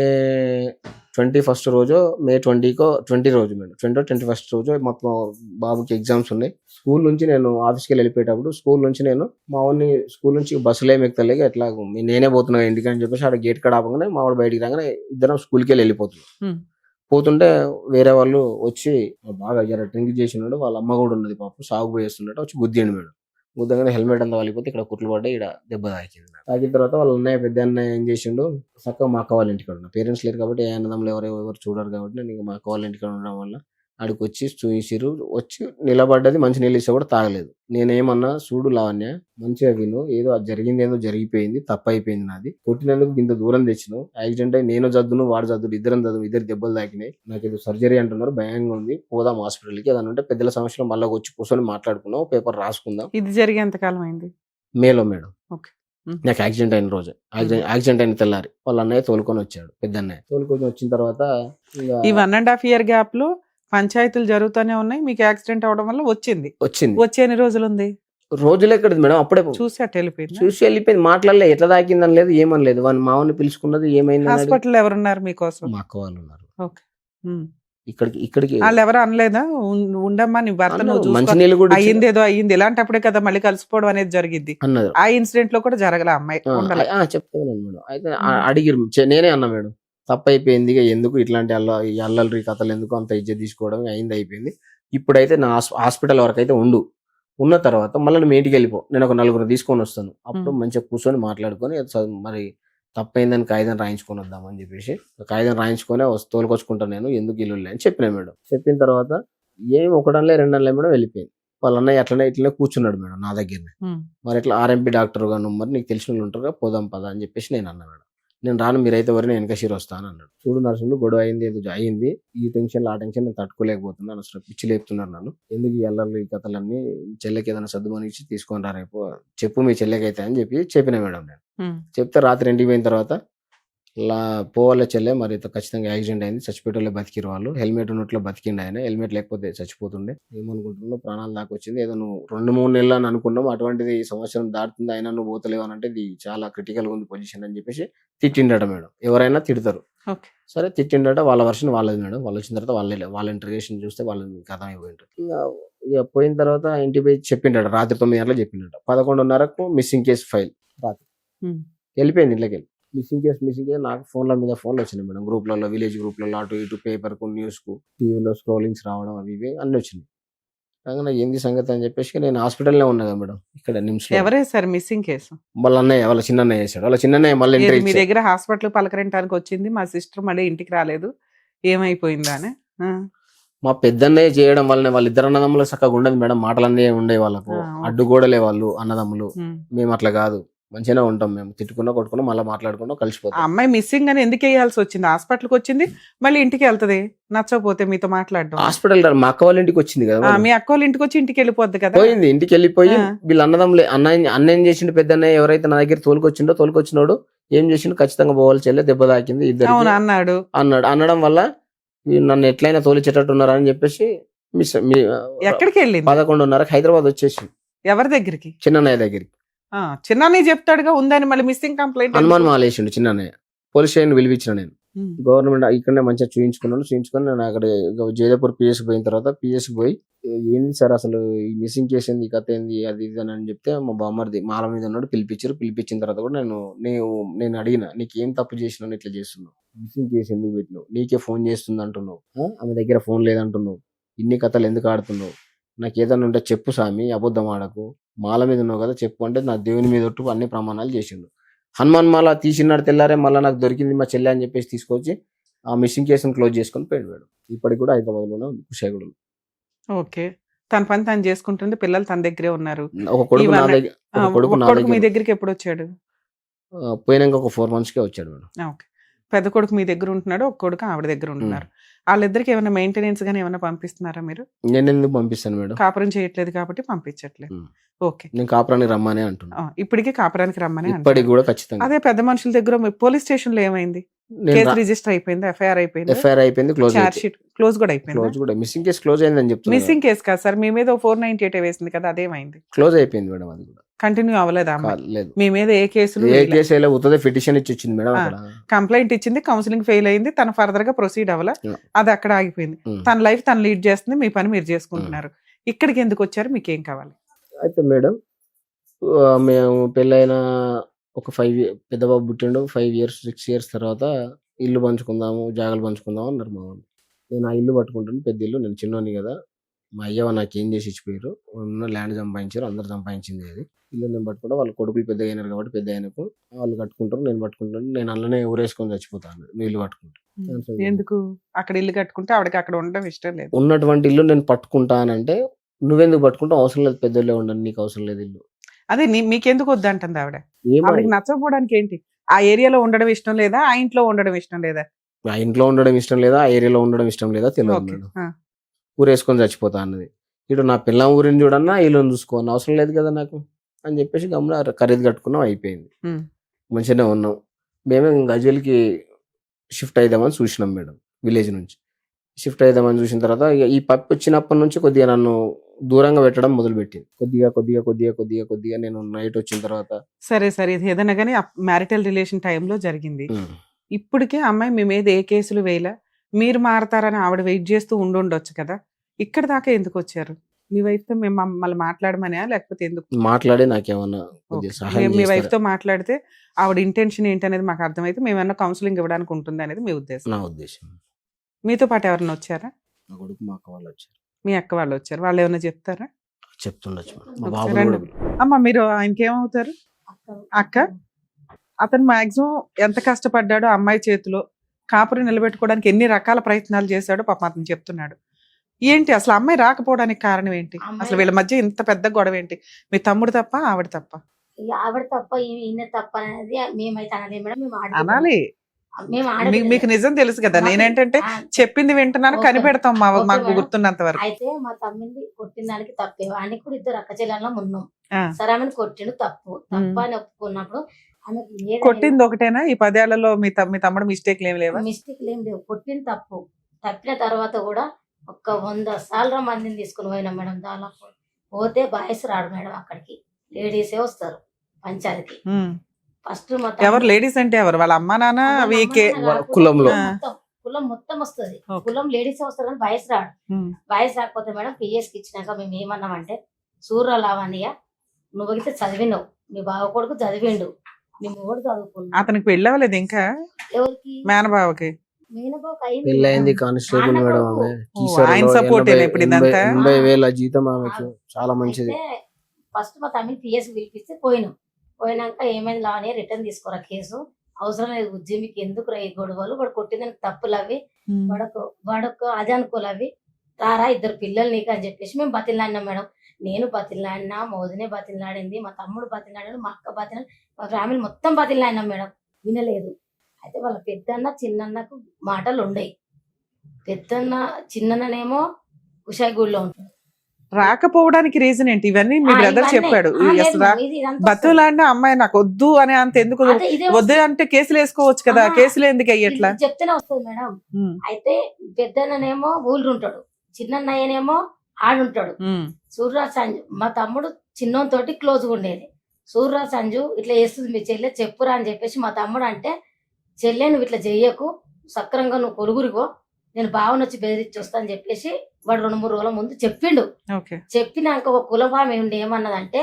21st రోజు, మే 20 రోజు మేడం, 21st రోజు మొత్తం బాబుకి ఎగ్జామ్స్ ఉన్నాయి. స్కూల్ నుంచి నేను ఆఫీస్కి వెళ్ళిపోయేటప్పుడు స్కూల్ నుంచి నేను మా వాడిని స్కూల్ నుంచి బస్సులో ఏమి ఎక్కుతలేక ఎట్లా నేనే పోతున్నా ఇంటికి అని చెప్పేసి ఆడ గేట్ కాడ ఆపగానే మా వాడు బయటికి రాగానే ఇద్దరం స్కూల్కి వెళ్ళిపోతున్నాం. పోతుంటే వేరే వాళ్ళు వచ్చి బాగా డ్రింక్ చేసినాడు, వాళ్ళ అమ్మ కూడా ఉన్నది పాపం, సాగు పోయేస్తున్నట్టు వచ్చి గుద్దిండు మేడం. గుద్దగానే హెల్మెట్ అంతా వాళ్ళిపోతే ఇక్కడ కుట్లు పడ్డాయి, ఇక్కడ దెబ్బ తాకింది. తాకిన తర్వాత వాళ్ళ అన్నయ్య పెద్ద అన్నయ్య ఏం చేసిండు, చక్కగా మా అక్క వాళ్ళ ఇంటికాడ ఉన్న పేరెంట్స్ లేరు కాబట్టి, ఏ అన్నదమ్ములు ఎవరు చూడరు కాబట్టి నేను మా అక్క వాళ్ళ ఇంటికాడ ఉండడం వల్ల ఆడికి వచ్చి చూసిరు. వచ్చి నిలబడ్డది, మంచి నీళ్ళు ఇస్తే కూడా తాగలేదు. నేనేమన్నా చూడు లావణ్య, మంచిగా విను, ఏదో అది జరిగింది, ఏదో జరిగిపోయింది, తప్పు అయిపోయింది నాది, కొట్టినందుకు ఇంత దూరం తెచ్చినావు, యాక్సిడెంట్ అయి నేను జద్దును వాడు జద్దుడు, ఇద్దరు దెబ్బలు తాకినాయి, నాకు ఏదో సర్జరీ అంటున్నారు, భయంగా ఉంది, పోదాం హాస్పిటల్కి, ఏదన్నా ఉంటే పెద్దల సమస్యలో మళ్ళీ వచ్చి కూర్చొని మాట్లాడుకున్నాం, పేపర్ రాసుకుందాం. ఇది జరిగి ఎంతకాలం అయింది? మేలో మేడం. నాకు యాక్సిడెంట్ అయిన రోజు, యాక్సిడెంట్ అయిన తెల్లారి వాళ్ళ అన్నయ్య తోలుకొని వచ్చాడు. పెద్ద అన్నయ్య తోలుకొని వచ్చిన తర్వాత ఈ 1.5 year గ్యాప్ లో పంచాయతీలు జరుగుతూనే ఉన్నాయి, మీకు యాక్సిడెంట్ అవడం వల్ల వచ్చింది. వచ్చే ఎన్ని రోజులు ఉంది? రోజులు ఎక్కడిది మేడం, అప్పుడే చూసి అట్లా వెళ్ళిపోయింది. మాట్లాడలే, ఎట్లా తాకిందని లేదు, ఏమని లేదు. వాళ్ళ మామని పిలుచుకున్నది, ఏమైంది, హాస్పిటల్ ఎవరున్నారు మీకోసం? మా అక్క వాళ్ళు ఉన్నారు. ఓకే, ఇక్కడికి వాళ్ళు ఎవరు అనలేదా, ఉండమ్మా నీ భర్త మంచినీళ్ళు కూడా అయ్యింది, ఏదో అయ్యింది, ఇలాంటప్పుడే కదా మళ్ళీ కలిసిపోవడం అనేది జరిగింది అన్నారు. ఆ ఇన్సిడెంట్ లో కూడా జరగల అమ్మాయి చెప్తాను మేడం. అయితే అడిగిరు, నేనే అన్నా మేడం తప్పు అయిపోయింది, ఎందుకు ఇట్లాంటి అల్లరి కథలు ఎందుకు, అంత ఇజ్జత్ తీసుకోవడం అయింది, అయిపోయింది. ఇప్పుడైతే నా హాస్పిటల్ వరకు అయితే ఉన్న తర్వాత మళ్ళీ నువ్వు ఇంటికి వెళ్ళిపో, నేను ఒక 4 తీసుకొని వస్తాను, అప్పుడు మంచిగా కూర్చొని మాట్లాడుకొని మరి తప్పైందని కాగితం రాయించుకొని వద్దామని చెప్పేసి కాగితం రాయించుకొని తోలుకొచ్చుకుంటాను నేను, ఎందుకు ఇల్లు అని చెప్పిన మేడం. చెప్పిన తర్వాత ఏం ఒకటనలే రెండనలే మేడం వెళ్ళిపోయింది. వాళ్ళ అన్నయ్య అట్లనే ఇట్లనే కూర్చున్నాడు మేడం నా దగ్గరనే. మరి ఇట్లా ఆర్ఎంపీ డాక్టర్ గా నువ్వు, మరి నీకు తెలిసిన వాళ్ళు ఉంటారుగా, పోదాం పదా అని చెప్పేసి నేను అన్నా మేడం. నేను రాను, మీరైతే వరకు నేను వెనకషీర్ వస్తాను అన్నాడు. చూడు నర్సులు, గొడవ అయింది, ఏదో అయింది, ఈ టెన్షన్ ఆ టెన్షన్ నేను తట్టుకోలేకపోతున్నాను, అసలు పిచ్చి లేపుతున్నారు నన్ను, ఎందుకు ఈ అల్లర్లు ఈ కథలన్నీ, చెల్లెకి ఏదైనా సర్దుమని ఇచ్చి తీసుకొని రా రేపు, చెప్పు మీ చెల్లెకి అయితే అని చెప్పిన మేడం నేను. చెప్తే రాత్రి ఇంటికి పోయిన తర్వాత పోవాలే చెల్లె, మరి ఖచ్చితంగా యాక్సిడెంట్ అయింది, చచ్చిపోయేటోళ్ళే బతికిరు వాళ్ళు, హెల్మెట్ ఉన్నట్లో బతికిండు ఆయన, హెల్మెట్ లేకపోతే చచ్చిపోతుండే, ఏమనుకుంటున్నావు ప్రాణాల దాకా వచ్చింది, ఏదో నువ్వు 2-3 నెలలు అని అనుకున్నావు, అటువంటిది సంవత్సరం దాటుతుంది అయినా నువ్వు పోతలేవు అని అంటే ఇది చాలా క్రిటికల్ గా ఉంది పొజిషన్ అని చెప్పేసి తిట్టిండట మేడం. ఎవరైనా తిడతారు, సరే తిట్టిండట, వాళ్ళ వర్షన్ వాళ్ళది మేడం. వాళ్ళు వచ్చిన తర్వాత వాళ్ళ ఇంటర్వ్యూషన్ చూస్తే వాళ్ళని కథ అయిపోయింటారు. ఇక పోయిన తర్వాత ఇంటికి పోయి చెప్పిండట, రాత్రి 9 గంటలకు చెప్పిండట. 11:30కు మిస్సింగ్ కేసు ఫైల్ రాత్రి వెళ్ళిపోయింది ఇంట్లోకి వెళ్ళి. మిస్సింగ్ కేసు నాకు ఫోన్ల మీద ఫోన్లు వచ్చినాయి మేడం, గ్రూప్లలో, విలేజ్ గ్రూప్లలో, అటు ఇటు పేపర్కు, న్యూస్కు, టీవీలో స్క్రోలింగ్స్ రావడం అవి ఇవి అన్ని వచ్చినాయి. కాగా ఏంది సంగతి అని చెప్పేసి నేను హాస్పిటల్లో ఉన్నా కదా మేడం, ఇక్కడ నిమ్స్. ఎవరే సార్ మిస్సింగ్ కేసు? వాళ్ళ అన్నయ్య, వాళ్ళ చిన్న అన్నయ్య చేశాడు. వాళ్ళ చిన్న అన్నయ్య మళ్ళీ మీ దగ్గర హాస్పిటల్ పలకరించడానికి వచ్చింది, మా సిస్టర్ మళ్ళీ ఇంటికి రాలేదు, ఏమైపోయిందా అని. మా పెద్దన్నయ్య చేయడం వల్లనే వాళ్ళిద్దరు అన్నదమ్ములు చక్కగా ఉండదు మేడం, మాటలన్నీ ఉండే వాళ్ళకు, అడ్డుగోడలే వాళ్ళు అన్నదమ్ములు. మేము అట్లా కాదు, మంచిగానే ఉంటాం, మేము తిట్టుకున్నా కొట్టుకున్నా మళ్ళీ మాట్లాడుకున్నా కలిసిపోతాం. అమ్మాయి మిస్సింగ్ అని ఎందుకు వేయాల్సి వచ్చింది? హాస్పిటల్కి వచ్చింది, మళ్ళీ ఇంటికి వెళ్తది, నచ్చకపోతే మీతో మాట్లాడడం. హాస్పిటల్ మా అక్క వాళ్ళ ఇంటికి వచ్చింది కదా, మీ అక్క వాళ్ళ ఇంటికి వచ్చి ఇంటికి వెళ్ళిపోద్ది కదా. పోయింది, ఇంటికి వెళ్ళిపోయి వీళ్ళ అన్నదమ్ములే, అన్న ఏం చేసిండు, పెద్దన్నయ్య ఎవరైతే నా దగ్గర తోలుకొచ్చినోడు ఏం చేసిండు, ఖచ్చితంగా పోవాలి చెల్లె, దెబ్బ తాకింది ఇద్దరు అన్నాడు. అనడం వల్ల నన్ను ఎట్లయినా తోలిచేటట్టు ఉన్నారా అని చెప్పేసి ఎక్కడికి వెళ్ళింది? 11:30కి హైదరాబాద్ వచ్చేసి. ఎవరి దగ్గరికి? చిన్నన్నయ్య దగ్గరికి. చిన్నన్నయ్య చెప్తాడుగా ఉందని, మళ్ళీ మిస్సింగ్ కంప్లైంట్ హనుమాన్ మాలేసిండు చిన్నన్నయ్య. పోలీస్ స్టేషన్ పిలిపించిన నేను, గవర్నమెంట్ ఇక్కడనే మంచిగా చూయించుకొని నేను అక్కడ జైదపూర్ పిఎస్కి పోయిన తర్వాత పిఎస్కి పోయి, ఏంది సార్ అసలు ఈ మిస్సింగ్ కేసు ఏంది, ఈ కథ ఏంది, అది ఇది అని చెప్తే మా బామ్మర్ది మాల మీద ఉన్నాడు, పిలిపించిన తర్వాత కూడా నేను అడిగిన, నీకు ఏం తప్పు చేసినావు, ఇట్లా చేస్తున్నావు, మిస్సింగ్ కేసు ఎందుకు పెట్టినావు, నీకే ఫోన్ చేస్తుంది అంటున్నావు, ఆమె దగ్గర ఫోన్ లేదంటున్నావు, ఇన్ని కథలు ఎందుకు ఆడుతున్నావు, నాకు ఏదైనా ఉంటే చెప్పు స్వామి, అబద్ధం ఆడకు, మాల మీద ఉన్నావు కదా చెప్పు అంటే, నా దేవుని మీద ఒట్టు అన్ని ప్రమాణాలు చేసిండు. హనుమాన్ మాల తీసినాడు తెల్లారే, మళ్ళీ నాకు దొరికింది మా చెల్లె అని చెప్పేసి తీసుకొచ్చి ఆ మిస్సింగ్ కేసును క్లోజ్ చేసుకొని పోయాడు. ఇప్పటికి కూడా హైదరాబాద్ లోనే ఉంది, కుషాయిగూడలో. ఓకే, తన పని తను చేసుకుంటుంది, పిల్లలు తన దగ్గరే ఉన్నారు. ఒక కొడుకు మీ దగ్గరికి ఎప్పుడు వచ్చాడు? పోయినాక ఒక 4 months వచ్చాడు మేడం. ఓకే, పెద్ద కొడుకు మీ దగ్గర ఉంటున్నాడు, ఒక కొడుకు ఆవిడ దగ్గర ఉంటున్నారు. వాళ్ళిద్దరికి ఏమైనా మెయింటెనెన్స్ గానీ ఏమైనా పంపిస్తున్నారా మీరు? నేను ఎందుకు పంపిస్తాను మేడం, కాపురం చేయట్లేదు కాబట్టి పంపించట్లేదు. ఓకే, నేను కాపురానికి రమ్మనే అంటున్నా. ఇప్పటికీ కాపురానికి రమ్మనే ఇప్పటికి కూడా ఖచ్చితంగా. అదే పెద్ద మనుషుల దగ్గర పోలీస్ స్టేషన్ లో ఏమైంది? కేసు రిజిస్టర్ అయిపోయింది, ఎఫ్ఐఆర్ అయిపోయింది, క్లోజ్ కూడా అయిపోయింది. మిస్సింగ్ కేసు క్లోజ్ అయిందని చెప్తున్నా. మిస్సింగ్ కేసు కాదు సార్, మీ మీద 498 వేసింది కదా, అదేమైంది? క్లోజ్ అయిపోయింది మేడం, అది కూడా కంటిన్యూ అవ్వలేదా? మీ మీద ఏ కేసులు? పిటిషన్ ఇచ్చి వచ్చింది మేడం, కంప్లైంట్ ఇచ్చింది, కౌన్సిలింగ్ ఫెయిల్ అయింది, తన ఫర్దర్ గా ప్రొసీడ్ అవ్వలే, అది అక్కడ ఆగిపోయింది. తన లైఫ్ తను లీడ్ చేస్తుంది, మీ పని మీరు చేసుకుంటున్నారు. ఇక్కడికి ఎందుకు వచ్చారు, మీకేం కావాలి? అయితే మేడం, మేము పెళ్ళైన ఒక 5 పెద్ద బాబు పుట్టిండు, 5 years 6 years తర్వాత ఇల్లు పంచుకుందాము, జాగాలు పంచుకుందాము అన్నారు మా వాళ్ళు. నేను ఆ ఇల్లు పట్టుకుంటాను, పెద్ద ఇల్లు, నేను చిన్నోని కదా, మా అయ్యవ నాకు ఏం చేసి ఇచ్చిపోయారు, ఉన్న ల్యాండ్ సంపాదించారు, అందరు సంపాదించింది అది. ఇల్లు నేను పట్టుకుంటా, వాళ్ళ కొడుకులు పెద్దగా అయినారు కాబట్టి పెద్ద అయినకు వాళ్ళు కట్టుకుంటారు, నేను పట్టుకుంటాను, నేను అందులోనే ఊరేసుకొని చచ్చిపోతాను ఇల్లు పట్టుకుంటాను. ఎందుకు అక్కడ ఇల్లు కట్టుకుంటే ఆవిడకి అక్కడ ఉండడం ఇష్టం లేదు? ఉన్నటువంటి ఇల్లు నేను పట్టుకుంటానంటే, నువ్వెందుకు పట్టుకుంటావు, అవసరం లేదు, పెద్దోళ్ళే ఉండండి, నీకు అవసరం లేదు ఇల్లు. అదే మీకెందుకు వద్దంటుంది ఆవిడ? ఆవిడకి నచ్చకపోవడానికి ఏంటి? ఆ ఏరియాలో ఉండడం ఇష్టం లేదా, ఆ ఇంట్లో ఉండడం ఇష్టం లేదా? ఆ ఇంట్లో ఉండడం ఇష్టం లేదా, ఆ ఏరియాలో ఉండడం ఇష్టం లేదా తెలియదు. ఊరేసుకొని చచ్చిపోతా అన్నది. ఇటు నా పిల్లం ఊరిని చూడన్నా, ఇల్లుని చూసుకోని అవసరం లేదు కదా నాకు అని చెప్పేసి గమ్మున ఖరీదు కట్టుకున్నాం, అయిపోయింది. మంచిగానే ఉన్నాం. మేమే గజ్వేల్కి షిఫ్ట్ అయిదామని చూసినాం మేడం, విలేజ్ నుంచి షిఫ్ట్ అయిదామని చూసిన తర్వాత ఈ పప్పు వచ్చినప్పటి నుంచి కొద్దిగా నన్ను దూరంగా పెట్టడం మొదలుపెట్టింది. కొద్దిగా నేను నైట్ వచ్చిన తర్వాత సరే ఇది ఏదైనా కానీ మ్యారిటల్ రిలేషన్ టైంలో జరిగింది. ఇప్పటికే అమ్మాయి మీ మీద ఏ కేసులు వేయలే, మీరు మారతారని ఆవిడ వెయిట్ చేస్తూ ఉండొచ్చు కదా, ఇక్కడ దాకా ఎందుకు వచ్చారు? మీ వైఫ్ తో మేము మళ్ళీ మాట్లాడమనే, లేకపోతే ఎందుకు మాట్లాడి నాకేమన్నా మీ వైఫ్ తో మాట్లాడితే ఆవిడ ఇంటెన్షన్ ఏంటనేది మాకు అర్థమైతే మేమన్నా కౌన్సిలింగ్ ఇవ్వడానికి ఉంటుంది అనేది మీ ఉద్దేశం? నా ఉద్దేశం. మీతో పాటు ఎవరైనా వచ్చారా? మా కొడుకు, మా అక్క వాళ్ళు వచ్చారు. మీ అక్క వాళ్ళు వచ్చారు, వాళ్ళు ఏమైనా చెప్తారా? చెప్తుండొచ్చు. అమ్మ, మీరు ఆయనకి ఏమవుతారు? అక్క అతను మాక్సిమం ఎంత కష్టపడ్డాడో అమ్మాయి చేతిలో కాపురం నిలబెట్టుకోవడానికి ఎన్ని రకాల ప్రయత్నాలు చేశాడో పాపం అతను చెప్తున్నాడు. ఏంటి అసలు అమ్మాయి రాకపోవడానికి కారణం ఏంటి? అసలు వీళ్ళ మధ్య ఇంత పెద్ద గొడవ ఏంటి? మీ తమ్ముడు తప్ప ఆవిడ తప్ప? ఆవిడ తప్ప ఈయన తప్ప అనేది మేమైతే అనలేదు మేడం. మేము అనాలి. మేము మీకు నిజం తెలుసు కదా. నేనేంటంటే చెప్పింది వింటున్నాను, కనిపెడతాం మాకు గుర్తున్నంత వరకు. అయితే మా తమ్మిని కొట్టిన దానికి తప్పే. ఆయనకి కూడా ఇద్దరు అక్క చెల్లెల్లో ఉన్నాం. సరే ఆమెను కొట్టిండు, తప్పు అని ఒప్పుకున్నప్పుడు ఆమెకి కొట్టింది ఒకటేనా ఈ 10 ఏళ్లలో? మీ తమ్ముడు మిస్టేక్ ఏం లేవా? మిస్టేక్ ఏం లేవు. కొట్టింది తప్పు. తప్పిన తర్వాత కూడా ఒక 100 సార్లు మందిని తీసుకుని పోయినాం మేడం. దాదాపు పోతే బాయ్స్ రాడు మేడం, అక్కడికి లేడీసే వస్తారు పంచాయతీకి. ఫస్ట్ ఎవరు లేడీస్ అంటే ఎవరు? వాళ్ళ అమ్మ నాన్న కులంలో కులం మొత్తం వస్తుంది. కులం లేడీస్ వస్తారు కానీ బాయ్స్ రాడు. బాయ్స్ రాకపోతే మేడం పిఎస్ కి ఇచ్చినాక మేము ఏమన్నామంటే, సూర్య లావణ్య నువ్వైతే చదివినావు, మీ బావ కొడుకు చదివిండు, నీ మొగుడు చదువుకున్నావు. అతనికి పెళ్ళవలేదు ఇంకా? ఎవరికి? మేనబావకి. పెళ్ళైంది కానిస్టేబుల్ మేడం. ఆమె ఆయన సపోర్ట్ ఇప్పుడు ఇదంతా 80,000 జీతం ఆమెకి, చాలా మంచిది. ఫస్ట్ మా తమ్మిని పిఎస్ పిలిపిస్తే పోయినాం. పోయినాక ఏమైంది లావణ్య రిటర్న్ తీసుకోరా కేసు, అవసరం లేదు బుజ్జి, మీకు ఎందుకు ఈ గొడవలు, వాడు కొట్టిందని తప్పులు అవి, వాడొక అది అనుకోలు అవి, రారా ఇద్దరు పిల్లలు నీకు అని చెప్పేసి మేము బతిలాడినాం మేడం. నేను బతిలాడినా, మోదినే బతిలాడింది, మా తమ్ముడు బతిలాడాడు, మా అక్క బతిలాడి, మా ఫ్యామిలీ మొత్తం బతిలాడినాం మేడం. వినలేదు. అయితే వాళ్ళ పెద్దన్న చిన్నన్నకు మాటలు ఉండయి. పెద్దన్న చిన్ననేమో కుషాయిగూడలో ఉంటాడు. రాకపోవడానికి రీజన్ ఏంటి? ఇవన్నీ మీ బ్రదర్ చెప్పాడు. బతులాడిన అమ్మాయి నాకు వద్దు అని అంత ఎందుకు వద్దు అంటే కేసులు వేసుకోవచ్చు కదా, కేసులు ఎందుకు అయ్యట్లా? చెప్తేనే వస్తుంది మేడం. అయితే పెద్దన్ననేమో ఊళ్ళు ఉంటాడు, చిన్నన్నయ్యనేమో ఆడుంటాడు. సూర్యరాజ్ సంజు మా తమ్ముడు చిన్నతోటి క్లోజ్ గా ఉండేది. సూర్యరాజ్ సంజు ఇట్లా చేస్తుంది మీ చెల్లె, చెప్పురా అని చెప్పేసి మా తమ్ముడు అంటే, చెల్లె నువ్వు ఇట్లా చెయ్యకు, సక్రంగా నువ్వు కొలుగురిగో, నేను బావనొచ్చి బెదిరించి వస్తా అని చెప్పేసి వాడు 2-3 రోజుల ముందు చెప్పిండు. చెప్పినాక ఒక కులభామి ఉండి ఏమన్నదంటే,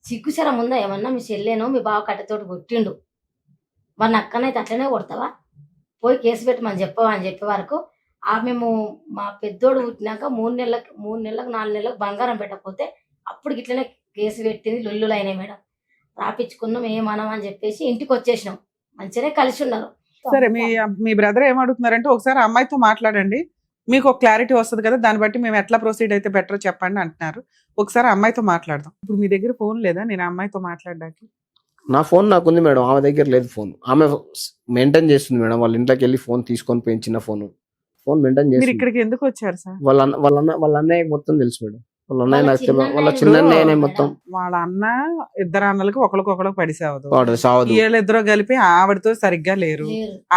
సిగ్గుచరం ఉందా ఏమన్నా, మీ చెల్లెను మీ బావ కట్టెతోటి కొట్టిండు, మన అక్కనైతే అట్లనే కొడతావా, పోయి కేసు పెట్టమని చెప్పవా అని చెప్పే వరకు మేము మా పెద్దోడు పుట్టినాక 3 నెలలకు 4 నెలలకు బంగారం పెట్టకపోతే అప్పుడు ఇట్లనే కేసు పెట్టింది. లొల్లులు అయినాయి మేడం. రాపించుకున్నాం, ఏమనం అని చెప్పేసి ఇంటికి వచ్చేసినాం. మంచిగానే కలిసి ఉన్నారు. సరే, మీ బ్రదర్ ఏమడుగుతున్నారంటే, ఒకసారి అమ్మాయితో మాట్లాడండి, మీకు ఒక క్లారిటీ వస్తుంది కదా, దాన్ని బట్టి మేము ఎట్లా ప్రొసీడ్ అయితే బెటర్ చెప్పండి అంటున్నారు. ఒకసారి అమ్మాయితో మాట్లాడదాం. ఇప్పుడు మీ దగ్గర ఫోన్ లేదా? నేను అమ్మాయితో మాట్లాడడానికి నా ఫోన్ నాకుంది మేడం, ఆమె దగ్గర లేదు ఫోన్. ఆమె మెయింటైన్ చేస్తుంది మేడం, వాళ్ళ ఇంట్లోకి వెళ్ళి ఫోన్ తీసుకొని పోయి చిన్న ఫోన్ మెయింటైన్ చేస్తుంది. ఇక్కడికి ఎందుకు వచ్చారు సార్? వాళ్ళ అన్నయ్య మొత్తం తెలుసు మేడం. వాళ్ళ అన్నయ్య నాకు వాళ్ళ చిన్న అన్నయ్యనే మొత్తం. వాళ్ళ అన్న ఇద్దరు అన్నలకు ఒకరికొకరికి పడి సావదు. వీళ్ళిద్దరూ కలిపి ఆవిడతో సరిగ్గా లేరు.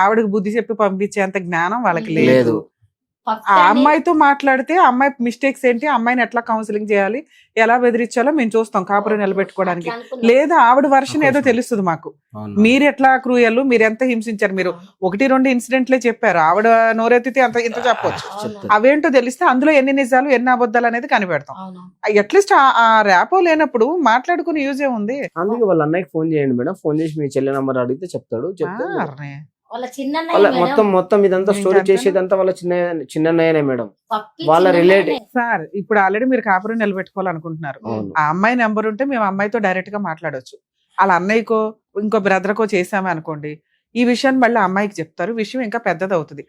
ఆవిడకి బుద్ధి చెప్పి పంపించేంత జ్ఞానం వాళ్ళకి లేదు. ఆ అమ్మాయితో మాట్లాడితే అమ్మాయి మిస్టేక్స్ ఏంటి, అమ్మాయిని ఎట్లా కౌన్సిలింగ్ చేయాలి, ఎలా బెదిరించాలో మేము చూస్తాం కాపురం నిలబెట్టుకోవడానికి. లేదా ఆవిడ వర్షన్ ఏదో తెలుస్తుంది మాకు, మీరు ఎట్లా క్రూయల్, మీరు ఎంత హింసించారు. మీరు 1-2 ఇన్సిడెంట్లే చెప్పారు, ఆవిడ నోరెత్తితే ఇంత చెప్పొచ్చు. అవేంటో తెలిస్తే అందులో ఎన్ని నిజాలు ఎన్ని అబద్ధాలు అనేది కనిపెడతాం. అట్లీస్ట్ ఆ ర్యాపో లేనప్పుడు మాట్లాడుకుని యూజ్ ఏ ఉంది. అందుకే వాళ్ళ అన్నయ్యకి ఫోన్ చేయండి మేడం. ఫోన్ చేసి మీ చెల్లె నంబర్ అడిగితే చెప్తాడు. మొత్తం ఇదంతా స్టోరీ చేసేదంతా వాళ్ళ చిన్నయ్యనే మేడం, వాళ్ళ రిలేటివ్. సార్ ఇప్పుడు ఆల్రెడీ మీరు కాపురం నిలబెట్టుకోవాలనుకుంటున్నారు. ఆ అమ్మాయి నెంబర్ ఉంటే మేము అమ్మాయితో డైరెక్ట్ గా మాట్లాడొచ్చు. వాళ్ళ అన్నయ్యకో ఇంకో బ్రదర్కో చేసామే అనుకోండి, ఈ విషయాన్ని మళ్ళీ అమ్మాయికి చెప్తారు, విషయం ఇంకా పెద్దది అవుతుంది.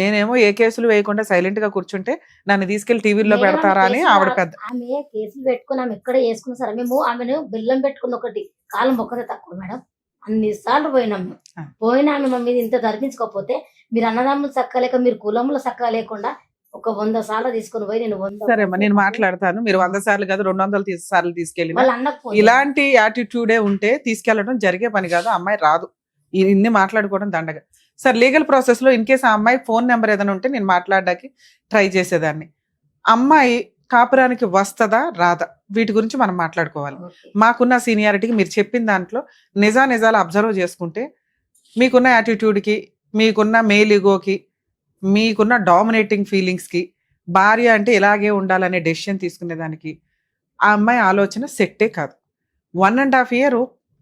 నేనేమో ఏ కేసులు వేయకుండా సైలెంట్ గా కూర్చుంటే నన్ను తీసుకెళ్లి టీవీలో పెడతారా అని ఆవిడ పెద్ద ఆమె కేసులు పెట్టుకుని ఆమె ఎక్కడ వేసుకున్నా సరే మేము ఆమెను బెల్లం పెట్టుకుని ఒకటి కాలం ఒక్కదే తక్కువ మేడం. అన్ని సార్లు పోయినాం. పోయినా ఆమె మా మీద ఇంత ధర్మించుకోకపోతే, మీరు అన్నదమ్ములు చక్కలేక మీరు కులములు చక్క లేకుండా ఒక 100 సార్లు తీసుకుని పోయి నేను 100. సరే నేను మాట్లాడతాను. మీరు 100 సార్లు కాదు 200 సార్లు తీసుకెళ్ళి ఇలాంటి యాటిట్యూడే ఉంటే తీసుకెళ్లడం జరిగే పని కాదు. అమ్మాయి రాదు, ఇన్ని మాట్లాడుకోవడం దండగా. సార్ లీగల్ ప్రాసెస్ లో ఇన్ కేసు ఆ అమ్మాయి ఫోన్ నెంబర్ ఏదైనా ఉంటే నేను మాట్లాడడానికి ట్రై చేసేదాన్ని. అమ్మాయి కాపురానికి వస్తుందా రాదా, వీటి గురించి మనం మాట్లాడుకోవాలి. మాకున్న సీనియారిటీకి మీరు చెప్పిన దాంట్లో నిజాలు అబ్జర్వ్ చేసుకుంటే, మీకున్న యాటిట్యూడ్కి, మీకున్న మేల్ ఈగోకి, మీకున్న డామినేటింగ్ ఫీలింగ్స్కి, భార్య అంటే ఇలాగే ఉండాలనే డెసిషన్ తీసుకునేదానికి ఆ అమ్మాయి ఆలోచన సెట్టే కాదు. 1.5 year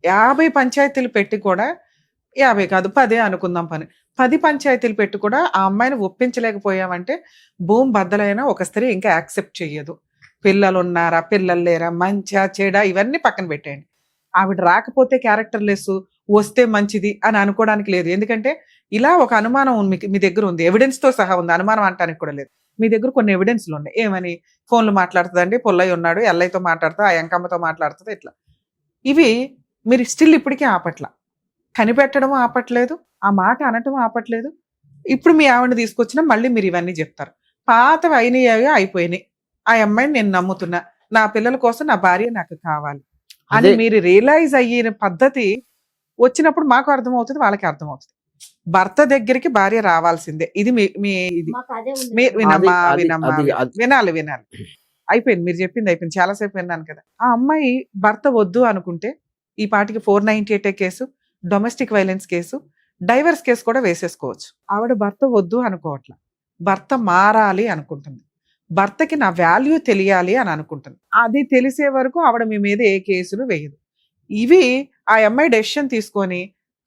50 పంచాయతీలు పెట్టి కూడా 50 కాదు 10 అనుకుందాం, 10 పంచాయతీలు పెట్టి కూడా ఆ అమ్మాయిని ఒప్పించలేకపోయామంటే భూమి బద్దలైనా ఒక స్త్రీ ఇంకా యాక్సెప్ట్ చెయ్యదు. పిల్లలు ఉన్నారా, పిల్లలు లేరా, మంచా చెడా, ఇవన్నీ పక్కన పెట్టేయండి. ఆవిడ రాకపోతే క్యారెక్టర్ లెస్, వస్తే మంచిది అని అనుకోవడానికి లేదు. ఎందుకంటే ఇలా ఒక అనుమానం మీ దగ్గర ఉంది, ఎవిడెన్స్ తో సహా ఉంది, అనుమానం అంటానికి కూడా లేదు. మీ దగ్గర కొన్ని ఎవిడెన్స్లు ఉన్నాయి. ఏమని? ఫోన్లు మాట్లాడుతుందండి, పుల్లయ్య ఉన్నాడు, ఎల్లయ్యతో మాట్లాడుతా, ఆ ఎంకమ్మతో మాట్లాడుతుంది, ఇట్లా. ఇవి మీరు స్టిల్ ఇప్పటికీ ఆపట్ల, కనిపెట్టడం ఆపట్లేదు, ఆ మాట అనటం ఆపట్లేదు. ఇప్పుడు మీ ఆవిడని తీసుకొచ్చినా మళ్ళీ మీరు ఇవన్నీ చెప్తారు. పాతవి అయిపోయినాయి, ఆ అమ్మాయిని నేను నమ్ముతున్నా, నా పిల్లల కోసం నా భార్య నాకు కావాలి అని అదే. మీరు రియలైజ్ అయిన పద్ధతి వచ్చినప్పుడు మాకు అర్థమవుతుంది, వాళ్ళకి అర్థమవుతుంది. భర్త దగ్గరికి భార్య రావాల్సిందే. ఇది ఇది మాకు అదే ఉంది. మీరు వినమ్మా అది- వినమ్మా అది- వినాలి. అయిపోయింది, మీరు చెప్పింది అయిపోయింది, చాలాసేపు విన్నాను కదా. ఆ అమ్మాయి భర్త వద్దు అనుకుంటే ఈ పాటికి 498 case, domestic violence case, divorce case కూడా వేసేసుకోవచ్చు. ఆవిడ భర్త వద్దు అనుకోవట్ల, భర్త మారాలి అనుకుంటుంది, భర్తకి నా వాల్యూ తెలియాలి అని అనుకుంటుంది. అది తెలిసే వరకు ఆవిడ మీ మీద ఏ కేసులు వేయదు. ఇవి ఆ అమ్మాయి డెసిషన్ తీసుకొని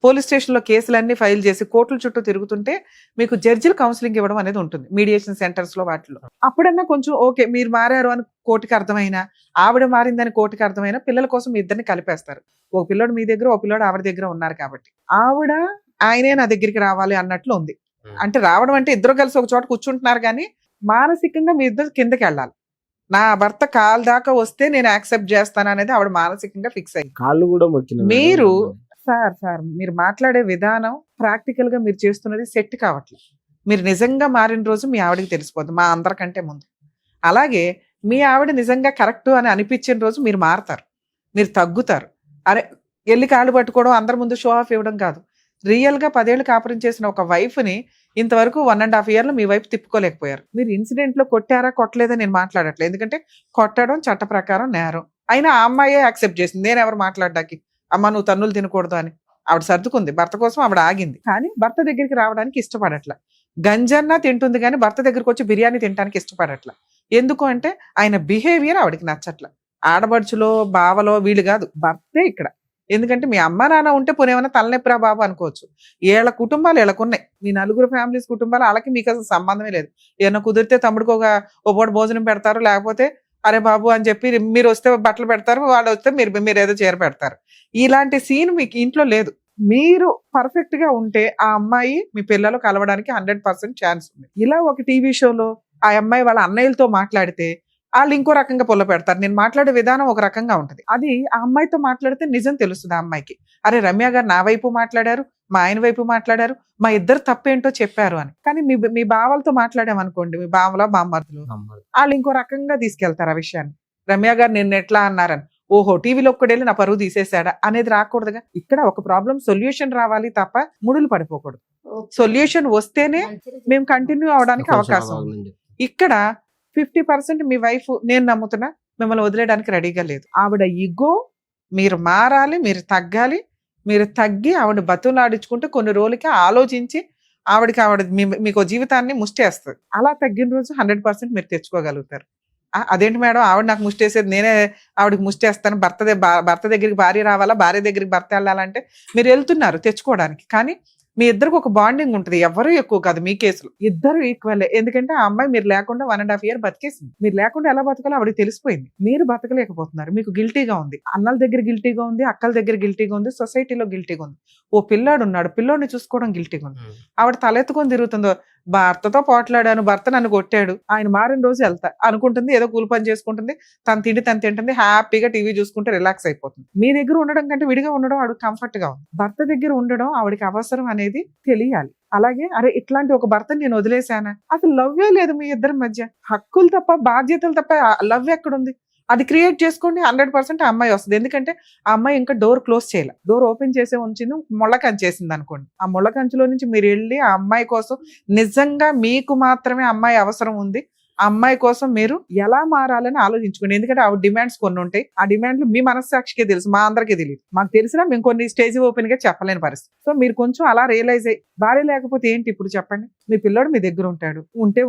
పోలీస్ స్టేషన్లో కేసులన్నీ ఫైల్ చేసి కోర్టుల చుట్టూ తిరుగుతుంటే మీకు జడ్జిలు కౌన్సిలింగ్ ఇవ్వడం అనేది ఉంటుంది మీడియేషన్ సెంటర్స్ లో, వాటిలో. అప్పుడన్నా కొంచెం ఓకే మీరు మారారు అని కోర్టుకి అర్థమైనా, ఆవిడ మారిందని కోర్టుకి అర్థమైనా, పిల్లల కోసం మీ ఇద్దరిని కలిపేస్తారు. ఒక పిల్లోడు మీ దగ్గర, ఒక పిల్లోడు ఆవిడ దగ్గర ఉన్నారు కాబట్టి ఆవిడ ఆయనే నా దగ్గరికి రావాలి అన్నట్లు ఉంది. అంటే రావడం అంటే ఇద్దరు కలిసి ఒక చోట కూర్చుంటున్నారు, కానీ మానసికంగా మీ ఇద్దరు కిందకి వెళ్ళాలి. నా భర్త కాలు దాకా వస్తే నేను యాక్సెప్ట్ చేస్తాను అనేది ఆవిడ మానసికంగా ఫిక్స్ అయ్యింది. కాళ్ళు కూడా మొక్కిన మీరు సార్ మీరు మాట్లాడే విధానం, ప్రాక్టికల్ గా మీరు చేస్తున్నది సెట్ కావట్లేదు. మీరు నిజంగా మారిన రోజు మీ ఆవిడకి తెలిసిపోద్ది, మా అందరికంటే ముందు. అలాగే మీ ఆవిడ నిజంగా కరెక్ట్ అని అనిపించిన రోజు మీరు మారతారు, మీరు తగ్గుతారు. అరే వెళ్ళి కాళ్ళు పట్టుకోవడం, అందరి ముందు షో ఆఫ్ ఇవ్వడం కాదు. రియల్ గా 10 ఏళ్ళు కాపురం చేసిన ఒక వైఫ్ ని ఇంతవరకు 1.5 years మీ వైపు తిప్పుకోలేకపోయారు. మీరు ఇన్సిడెంట్ లో కొట్టారా కొట్టలేదా నేను మాట్లాడట్లేదు, ఎందుకంటే కొట్టడం చట్ట ప్రకారం నేరం. అయినా ఆ అమ్మాయే యాక్సెప్ట్ చేసింది, నేను ఎవరు మాట్లాడడానికి, అమ్మ నువ్వు తన్నులు తినకూడదు అని. ఆవిడ సర్దుకుంది, భర్త కోసం ఆవిడ ఆగింది, కానీ భర్త దగ్గరికి రావడానికి ఇష్టపడట్ల. గంజన్నా తింటుంది కానీ భర్త దగ్గరికి వచ్చి బిర్యానీ తినడానికి ఇష్టపడట్ల. ఎందుకు అంటే ఆయన బిహేవియర్ ఆవిడకి నచ్చట్ల. ఆడబడుచులో బావలో వీళ్ళు కాదు, భర్తే ఇక్కడ. ఎందుకంటే మీ అమ్మ నాన్న ఉంటే పోనేమన్నా తలనొప్పిరా బాబు అనుకోవచ్చు. ఏళ్ళ కుటుంబాలు వీళ్ళకున్నాయి, మీ 4 ఫ్యామిలీస్ కుటుంబాలు, వాళ్ళకి మీకు అసలు సంబంధమే లేదు. ఏమన్నా కుదిరితే తమ్ముడికి ఒక పూట భోజనం పెడతారు, లేకపోతే అరే బాబు అని చెప్పి మీరు వస్తే బట్టలు పెడతారు, వాళ్ళు వస్తే మీరు ఏదో చీర పెడతారు. ఇలాంటి సీన్ మీకు ఇంట్లో లేదు. మీరు పర్ఫెక్ట్ గా ఉంటే ఆ అమ్మాయి మీ పిల్లలు కలవడానికి 100% ఛాన్స్ ఉంది. ఇలా ఒక టీవీ షోలో ఆ అమ్మాయి వాళ్ళ అన్నయ్యలతో మాట్లాడితే వాళ్ళు ఇంకో రకంగా పొల్ల పెడతారు. నేను మాట్లాడే విధానం ఒక రకంగా ఉంటది, అది ఆ అమ్మాయితో మాట్లాడితే నిజం తెలుస్తుంది ఆ అమ్మాయికి. అరే రమ్య గారు నా వైపు మాట్లాడారు, మా ఆయన వైపు మాట్లాడారు, మా ఇద్దరు తప్పేంటో చెప్పారు అని. కానీ మీ బావలతో మాట్లాడామనుకోండి, మీ బావల బామ్మర్దులు, వాళ్ళు ఇంకో రకంగా తీసుకెళ్తారు ఆ విషయాన్ని. రమ్య గారు నిన్న ఎట్లా అన్నారని, ఓహో టీవీలో ఒక్కడేళ్ళి నా పరువు తీసేశాడా అనేది రాకూడదుగా. ఇక్కడ ఒక ప్రాబ్లం సొల్యూషన్ రావాలి తప్ప ముడులు పడిపోకూడదు. సొల్యూషన్ వస్తేనే మేము కంటిన్యూ అవడానికి అవకాశం ఉంది. ఇక్కడ 50% మీ వైఫ్ నేను నమ్ముతున్నా మిమ్మల్ని వదిలేయడానికి రెడీగా లేదు. ఆవిడ ఈగో, మీరు మారాలి, మీరు తగ్గాలి. మీరు తగ్గి ఆవిడ బతులాడించుకుంటే కొన్ని రోజులకి ఆలోచించి ఆవిడ మీకు జీవితాన్ని ముష్టేస్తుంది. అలా తగ్గిన రోజు 100% మీరు తెచ్చుకోగలుగుతారు. అదేంటి మేడం ఆవిడ నాకు ముష్టేసేది, నేనే ఆవిడకి ముష్టేస్తాను, భర్త దగ్గరికి భార్య రావాలా, భార్య దగ్గరికి భర్త వెళ్ళాలంటే మీరు వెళ్తున్నారు తెచ్చుకోవడానికి. కానీ మీ ఇద్దరికి ఒక బాండింగ్ ఉంటుంది, ఎవరు ఎక్కువ కాదు మీ కేసులో, ఇద్దరు ఈక్వల్. ఎందుకంటే ఆ అమ్మాయి మీరు లేకుండా 1.5 years బతికేసింది. మీరు లేకుండా ఎలా బతకాలో ఆవిడకి తెలిసిపోయింది. మీరు బతకలేకపోతున్నారు, మీకు గిల్టీగా ఉంది, అన్నల దగ్గర గిల్టీగా ఉంది, అక్కల దగ్గర గిల్టీగా ఉంది, సొసైటీలో గిల్టీగా ఉంది. ఓ పిల్లాడు ఉన్నాడు, పిల్లోడిని చూసుకోవడం గిల్టీగా ఉంది. ఆవిడ తలెత్తుకొని తిరుగుతుందో, భర్తతో పోట్లాడాను, భర్త నన్ను కొట్టాడు, ఆయన మారిన రోజు వెళ్తా అనుకుంటుంది, ఏదో కూలి పని చేసుకుంటుంది, తన తిండి తను తింటుంది, హ్యాపీగా టీవీ చూసుకుంటే రిలాక్స్ అయిపోతుంది. మీ దగ్గర ఉండడం కంటే విడిగా ఉండడం ఆవిడ కంఫర్ట్ గా ఉంది. భర్త దగ్గర ఉండడం ఆవిడకి అవసరం అనేది తెలియాలి. అలాగే అరే ఇట్లాంటి ఒక భర్తని నేను వదిలేశానా, అసలు లవ్వే లేదు మీ ఇద్దరి మధ్య, హక్కులు తప్ప బాధ్యతలు తప్ప లవ్ ఎక్కడుంది, అది క్రియేట్ చేసుకోండి. 100% ఆ అమ్మాయి వస్తుంది. ఎందుకంటే ఆ అమ్మాయి ఇంకా డోర్ క్లోజ్ చేయాలి, డోర్ ఓపెన్ చేసే ఉంచింది, ముళ్ళ కంచి చేసింది అనుకోండి. ఆ ముళ్ళ కంచిలో నుంచి మీరు వెళ్ళి ఆ అమ్మాయి కోసం నిజంగా మీకు మాత్రమే అమ్మాయి అవసరం ఉంది, ఆ అమ్మాయి కోసం మీరు ఎలా మారాలని ఆలోచించుకోండి. ఎందుకంటే ఆవిడ డిమాండ్స్ కొన్ని ఉంటాయి, ఆ డిమాండ్లు మీ మనస్సాక్షికే తెలుసు, మా అందరికీ తెలియదు. మాకు తెలిసినా మేము కొన్ని స్టేజ్ ఓపెన్ గా చెప్పలేని పరిస్థితి. సో మీరు కొంచెం అలా రియలైజ్ అయ్యి, భార్య లేకపోతే ఏంటి ఇప్పుడు చెప్పండి, మీ పిల్లోడు మీ దగ్గర ఉంటాడు,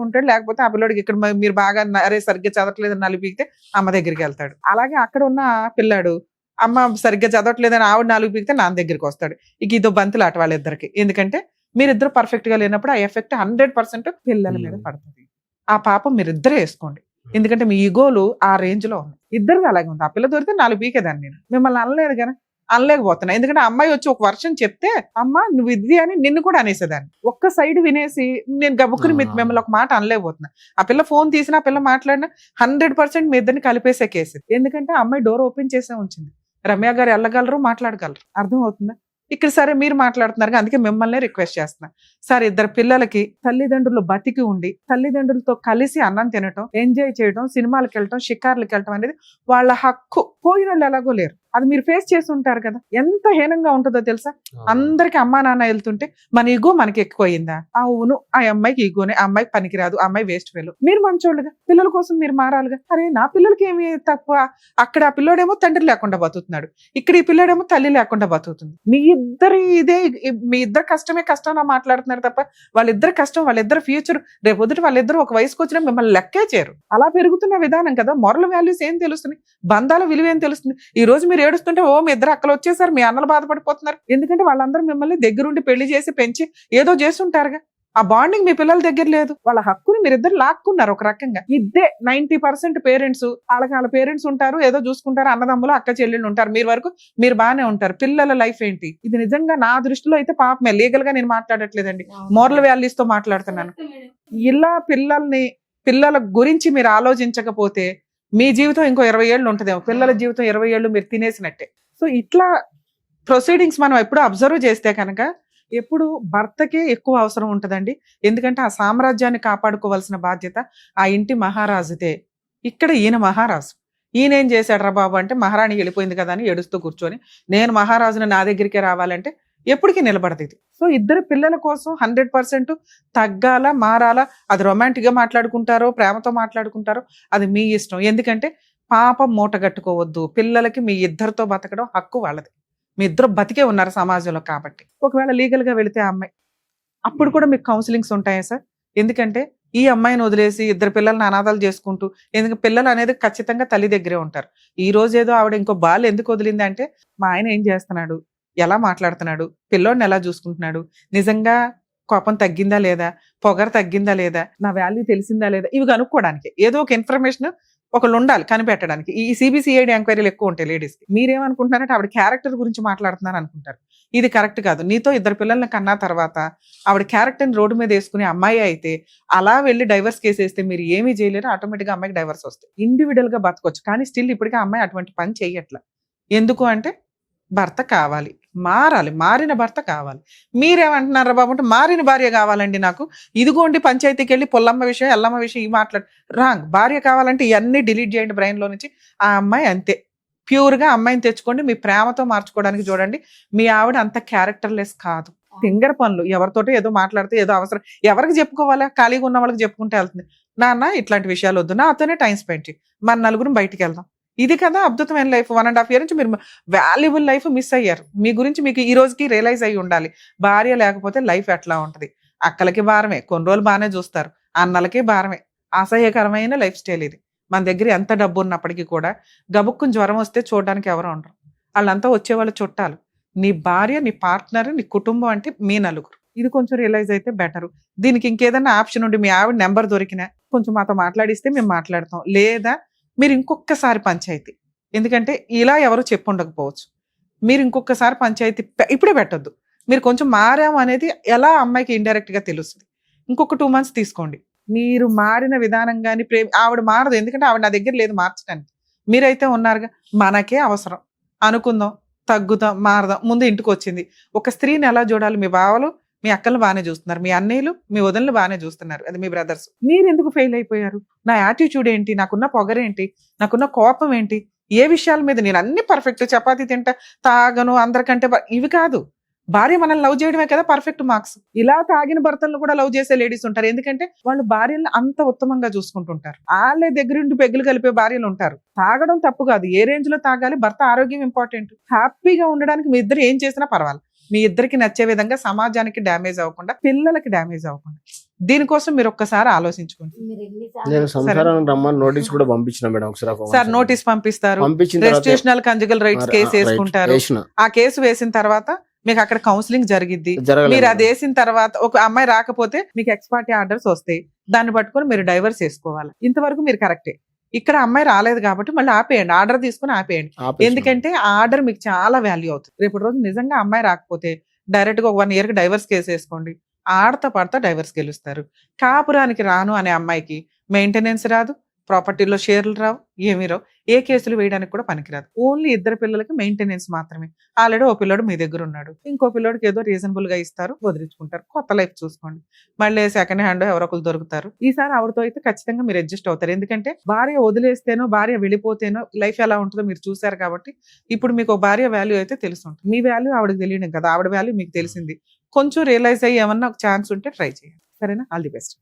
ఉంటాడు, లేకపోతే ఆ పిల్లోడికి ఇక్కడ మీరు బాగా అరే సరిగ్గా చదవట్లేదని నలిపితే అమ్మ దగ్గరికి వెళ్తాడు. అలాగే అక్కడ ఉన్న పిల్లాడు అమ్మ సరిగ్గా చదవట్లేదని ఆవిడ 4 పీకితే నాన్న దగ్గరికి వస్తాడు. ఇక ఇదో బంతులాట వాళ్ళిద్దరికి. ఎందుకంటే మీరిద్దరు పర్ఫెక్ట్ గా లేనప్పుడు ఆ ఎఫెక్ట్ 100% పిల్లల మీద పడుతుంది. ఆ పాపం మీరిద్దరే వేసుకోండి, ఎందుకంటే మీ ఈగోలు ఆ రేంజ్ లో ఉన్నాయి. ఇద్దరిది అలాగే ఉంది. ఆ పిల్ల దొరికితే 4 పీకేదాన్ని నేను, మిమ్మల్ని అనలేదు కదా. అనలేకపోతున్నా. ఎందుకంటే ఆ అమ్మాయి వచ్చి ఒక వర్షం చెప్తే అమ్మ నువ్వు ఇది అని నిన్ను కూడా అనేసేదాన్ని. ఒక్క సైడ్ వినేసి నేను గబుక్కుని మిమ్మల్ని ఒక మాట అనలేకపోతున్నా. ఆ పిల్ల ఫోన్ తీసినా ఆ పిల్ల మాట్లాడినా 100% మీ ఇద్దరిని కలిపేసే కేసు. ఎందుకంటే ఆ అమ్మాయి డోర్ ఓపెన్ చేసే ఉంచింది. రమ్య గారు వెళ్ళగలరు, మాట్లాడగలరు. అర్థం అవుతుందా? ఇక్కడ సరే మీరు మాట్లాడుతున్నారు, అందుకే మిమ్మల్ని రిక్వెస్ట్ చేస్తున్నా. సార్, ఇద్దరు పిల్లలకి తల్లిదండ్రులు బతికి ఉండి తల్లిదండ్రులతో కలిసి అన్నం తినటం, ఎంజాయ్ చేయడం, సినిమాలకు వెళ్ళటం, షికార్లకు వెళ్ళటం అనేది వాళ్ళ హక్కు. పోయిన వాళ్ళు ఎలాగో లేరు, అది మీరు ఫేస్ చేసి ఉంటారు కదా. ఎంత హీనంగా ఉంటుందో తెలుసా? అందరికి అమ్మా నాన్న వెళ్తుంటే మన ఈగో మనకి ఎక్కువయిందా? అవును, ఆ అమ్మాయికి ఈగోనే, ఆ అమ్మాయికి పనికిరాదు, ఆ అమ్మాయి వేస్ట్ ఫెలో. మీరు మంచోళ్ళుగా పిల్లల కోసం మీరు మారాలిగా. అరే నా పిల్లలకి ఏమి తక్కువ? అక్కడ ఆ పిల్లోడేమో తండ్రి లేకుండా బతుకుతున్నాడు, ఇక్కడ ఈ పిల్లోడేమో తల్లి లేకుండా బతుకుతుంది. మీ ఇద్దరు కష్టమే కష్టం మాట్లాడుతున్నారు తప్ప వాళ్ళిద్దరు కష్టం, వాళ్ళిద్దరు ఫ్యూచర్, రేపు పొద్దుట వాళ్ళిద్దరు ఒక వయసుకు వచ్చినా మిమ్మల్ని లెక్కే చేయరు. అలా పెరుగుతున్న విధానం కదా. మొరల్ వాల్యూస్ ఏం తెలుస్తుంది, బంధాల విలువ ఏం తెలుస్తుంది? ఈ రోజు మీరు ఏడుస్తుంటే ఓ మీ ఇద్దరు అక్కలు వచ్చేసారు, మీ అన్నలు బాధపడిపోతున్నారు. ఎందుకంటే వాళ్ళందరూ మిమ్మల్ని దగ్గరుండి పెళ్లి చేసి పెంచి ఏదో చేస్తుంటారుగా. ఆ బాండింగ్ మీ పిల్లల దగ్గర లేదు. వాళ్ళ హక్కుని మీరిద్దరు లాక్కున్నారు ఒక రకంగా. ఇదే 90% పేరెంట్స్, వాళ్ళ పేరెంట్స్ ఉంటారు, ఏదో చూసుకుంటారు, అన్నదమ్ములు అక్క చెల్లెళ్ళు ఉంటారు, మీరు వరకు మీరు బాగానే ఉంటారు. పిల్లల లైఫ్ ఏంటి? ఇది నిజంగా నా దృష్టిలో అయితే పాపమే. లీగల్ గా నేను మాట్లాడట్లేదండి, మోరల్ వాల్యూస్ తో మాట్లాడుతున్నాను. ఇలా పిల్లల గురించి మీరు ఆలోచించకపోతే మీ జీవితం ఇంకో 20 ఏళ్ళు ఉంటుందేమో, పిల్లల జీవితం 20 ఏళ్ళు మీరు తినేసినట్టే. సో ఇట్లా ప్రొసీడింగ్స్ మనం ఎప్పుడు అబ్జర్వ్ చేస్తే కనుక ఎప్పుడు భర్తకే ఎక్కువ అవసరం ఉంటుందండి. ఎందుకంటే ఆ సామ్రాజ్యాన్ని కాపాడుకోవాల్సిన బాధ్యత ఆ ఇంటి మహారాజుదే. ఇక్కడ ఈయన మహారాజు. ఈయన ఏం చేశాడు రా బాబు అంటే, మహారాణి వెళ్ళిపోయింది కదా అని ఏడుస్తూ కూర్చొని నేను మహారాజుని నా దగ్గరికే రావాలంటే ఎప్పటికీ నిలబడదు ఇది. సో ఇద్దరు పిల్లల కోసం 100% తగ్గాల, మారాలా. అది రొమాంటిక్ గా మాట్లాడుకుంటారో ప్రేమతో మాట్లాడుకుంటారో అది మీ ఇష్టం. ఎందుకంటే పాపం మూట కట్టుకోవద్దు. పిల్లలకి మీ ఇద్దరితో బతకడం హక్కు వాళ్ళది. మీ ఇద్దరు బతికే ఉన్నారు సమాజంలో కాబట్టి. ఒకవేళ లీగల్ గా వెళితే ఆ అమ్మాయి, అప్పుడు కూడా మీకు కౌన్సిలింగ్స్ ఉంటాయా సార్? ఎందుకంటే ఈ అమ్మాయిని వదిలేసి ఇద్దరు పిల్లల్ని అనాథాలు చేసుకుంటూ, ఎందుకంటే పిల్లలు అనేది ఖచ్చితంగా తల్లి దగ్గరే ఉంటారు. ఈ రోజు ఏదో ఆవిడ ఇంకో బాల్ ఎందుకు వదిలింది అంటే, మా ఆయన ఏం చేస్తున్నాడు, ఎలా మాట్లాడుతున్నాడు, పిల్లోడిని ఎలా చూసుకుంటున్నాడు, నిజంగా కోపం తగ్గిందా లేదా, పొగరు తగ్గిందా లేదా, నా వాల్యూ తెలిసిందా లేదా, ఇవి కనుక్కోవడానికి ఏదో ఒక ఇన్ఫర్మేషన్ ఒకళ్ళు ఉండాలి కనిపెట్టడానికి. ఈ సిబిసిఐడి ఎంక్వైరీలు ఎక్కువ ఉంటాయి లేడీస్ కి. మీరేమనుకుంటున్నారంటే ఆవిడ క్యారెక్టర్ గురించి మాట్లాడుతున్నారు అనుకుంటారు. ఇది కరెక్ట్ కాదు. నీతో ఇద్దరు పిల్లల్ని కన్నా తర్వాత ఆవిడ క్యారెక్టర్ని రోడ్డు మీద వేసుకునే అమ్మాయి అయితే అలా వెళ్ళి డైవర్స్ కేసు వేస్తే మీరు ఏమీ చేయలేరు, ఆటోమేటిక్గా అమ్మాయికి డైవర్స్ వస్తాయి. ఇండివిడువల్ గా బతకొచ్చు, కానీ స్టిల్ ఇప్పటికీ అమ్మాయి అటువంటి పని చెయ్యట్ల. ఎందుకు అంటే భర్త కావాలి, మారాలి, మారిన భర్త కావాలి. మీరేమంటున్నారా బాబు అంటే, మారిన భార్య కావాలండి నాకు. ఇదిగోండి పంచాయతీకి వెళ్ళి పొల్లమ్మ విషయం ఎల్లమ్మ విషయం ఇవి మాట్లాడు. రాంగ్. భార్య కావాలంటే ఇవన్నీ డిలీట్ చేయండి బ్రెయిన్ లో నుంచి. ఆ అమ్మాయి అంతే ప్యూర్ గా అమ్మాయిని తెచ్చుకోండి, మీ ప్రేమతో మార్చుకోవడానికి చూడండి. మీ ఆవిడ అంత క్యారెక్టర్లెస్ కాదు. ఫింగర్ పనులు, ఎవరితోటో ఏదో మాట్లాడితే ఏదో అవసరం, ఎవరికి చెప్పుకోవాలా, ఖాళీగా ఉన్న వాళ్ళకి చెప్పుకుంటే వెళ్తుంది. నాన్న ఇట్లాంటి విషయాలు వద్దు, నాతోనే టైం స్పెండ్ చేయి, మన నలుగురు బయటికి వెళ్దాం. ఇది కదా అద్భుతమైన లైఫ్. 1.5 years నుంచి మీరు వాల్యుబుల్ లైఫ్ మిస్ అయ్యారు. మీ గురించి మీకు ఈ రోజుకి రియలైజ్ అయ్యి ఉండాలి. భార్య లేకపోతే లైఫ్ ఎట్లా ఉంటది. అక్కలకి భారమే, కొన్ని రోజులు బాగానే చూస్తారు, అన్నలకి భారమే. అసహ్యకరమైన లైఫ్ స్టైల్ ఇది. మన దగ్గర ఎంత డబ్బు ఉన్నప్పటికీ కూడా గబుక్కుని జ్వరం వస్తే చూడడానికి ఎవరు ఉండరు. వాళ్ళంతా వచ్చేవాళ్ళు చుట్టాలు. నీ భార్య, నీ పార్ట్నర్, నీ కుటుంబం అంటే మీ నలుగురు. ఇది కొంచెం రియలైజ్ అయితే బెటర్. దీనికి ఇంకేదైనా ఆప్షన్ ఉండి మీ ఆవిడ నెంబర్ దొరికినా కొంచెం మాతో మాట్లాడిస్తే మేము మాట్లాడతాం. లేదా మీరు ఇంకొకసారి పంచాయతీ, ఎందుకంటే ఇలా ఎవరు చెప్పు ఉండకపోవచ్చు, మీరు ఇంకొకసారి పంచాయతీ ఇప్పుడే పెట్టొద్దు. మీరు కొంచెం మారాము అనేది ఎలా అమ్మాయికి ఇండైరెక్ట్ గా తెలుస్తుంది. ఇంకొక 2 months తీసుకోండి. మీరు మారిన విధానం కానీ ఆవిడ మారదు, ఎందుకంటే ఆవిడ నా దగ్గర లేదు మార్చడానికి. మీరైతే ఉన్నారుగా, మనకే అవసరం అనుకుందాం, తగ్గుదాం, మారదాం. ముందు ఇంటికి వచ్చింది. ఒక స్త్రీని ఎలా చూడాలి, మీ బావలు మీ అక్కలు బాగానే చూస్తున్నారు, మీ అన్నయ్యలు మీ వదనలు బాగానే చూస్తున్నారు, అది మీ బ్రదర్స్. మీరు ఎందుకు ఫెయిల్ అయిపోయారు? నా యాటిట్యూడ్ ఏంటి, నాకున్న పొగరేంటి, నాకున్న కోపం ఏంటి, ఏ విషయాల మీద నేను అన్ని పర్ఫెక్ట్, చపాతీ తింటా, తాగను, అందరికంటే ఇవి కాదు. భార్య మనల్ని లవ్ చేయడమే కదా పర్ఫెక్ట్ మార్క్స్. ఇలా తాగిన భర్తలను కూడా లవ్ చేసే లేడీస్ ఉంటారు, ఎందుకంటే వాళ్ళు భార్యలను అంత ఉత్తమంగా చూసుకుంటుంటారు. వాళ్ళే దగ్గరుండి పెగ్గులు కలిపే భార్యలు ఉంటారు. తాగడం తప్పు కాదు, ఏ రేంజ్ లో తాగాలి, భర్త ఆరోగ్యం ఇంపార్టెంట్. హ్యాపీగా ఉండడానికి మీ ఇద్దరు ఏం చేసినా పర్వాలేదు, మీ ఇద్దరికి నచ్చే విధంగా, సమాజానికి డ్యామేజ్ అవ్వకుండా, పిల్లలకి డ్యామేజ్ అవ్వకుండా. దీనికోసం మీరు ఒక్కసారి ఆలోచించుకోండి. నేను సంసారానికి రమ్మని నోటీస్ కూడా పంపించిన మేడం. సార్ నోటీస్ పంపిస్తారు, రెస్టిట్యూషనల్ కంజుగల్ రైట్స్ కేసు వేసుకుంటారు. ఆ కేసు వేసిన తర్వాత మీకు అక్కడ కౌన్సిలింగ్ జరిగిద్ది. మీరు అది వేసిన తర్వాత ఒక అమ్మాయి రాకపోతే మీకు ఎక్స్పార్టీ ఆర్డర్స్ వస్తాయి, దాన్ని పట్టుకొని మీరు డైవర్స్ చేసుకోవాలి. ఇంతవరకు మీరు కరెక్టే. ఇక్కడ అమ్మాయి రాలేదు కాబట్టి మళ్ళీ ఆపేయండి, ఆర్డర్ తీసుకుని ఆపేయండి. ఆపేసినాం. ఎందుకంటే ఆ ఆర్డర్ మీకు చాలా వాల్యూ అవుతుంది. రేపటి రోజు నిజంగా అమ్మాయి రాకపోతే డైరెక్ట్ గా 1 year కి డైవర్స్ కేసు వేసుకోండి, ఆడతా పడతా డైవర్స్ గెలుస్తారు. కాపురానికి రాను అనే అమ్మాయికి మెయింటెనెన్స్ రాదు, ప్రాపర్టీలో షేర్లు రావు, ఏమీ రావు, ఏ కేసులు వేయడానికి కూడా పనికిరాదు. ఓన్లీ 2 పిల్లలకి మెయింటెనెన్స్ మాత్రమే. ఆల్రెడీ ఓ పిల్లోడు మీ దగ్గర ఉన్నాడు, ఇంకో పిల్లోడికి ఏదో రీజనబుల్ గా ఇస్తారు, వదిలించుకుంటారు, కొత్త లైఫ్ చూసుకోండి. మళ్ళీ సెకండ్ హ్యాండ్ ఎవరో ఒకరు దొరుకుతారు. ఈసారి ఆవిడతో అయితే ఖచ్చితంగా మీరు అడ్జస్ట్ అవుతారు. ఎందుకంటే భార్య వదిలేస్తేనో భార్య వెళ్ళిపోతేనో లైఫ్ ఎలా ఉంటుందో మీరు చూసారు కాబట్టి ఇప్పుడు మీకు భార్య వాల్యూ అయితే తెలిసి ఉంటుంది. మీ వాల్యూ ఆవిడకి తెలియడం కదా, ఆవిడ వాల్యూ మీకు తెలిసింది. కొంచెం రియలైజ్ అయ్యి ఏమన్నా ఒక ఛాన్స్ ఉంటే ట్రై చేయండి. సరేనా? All the best.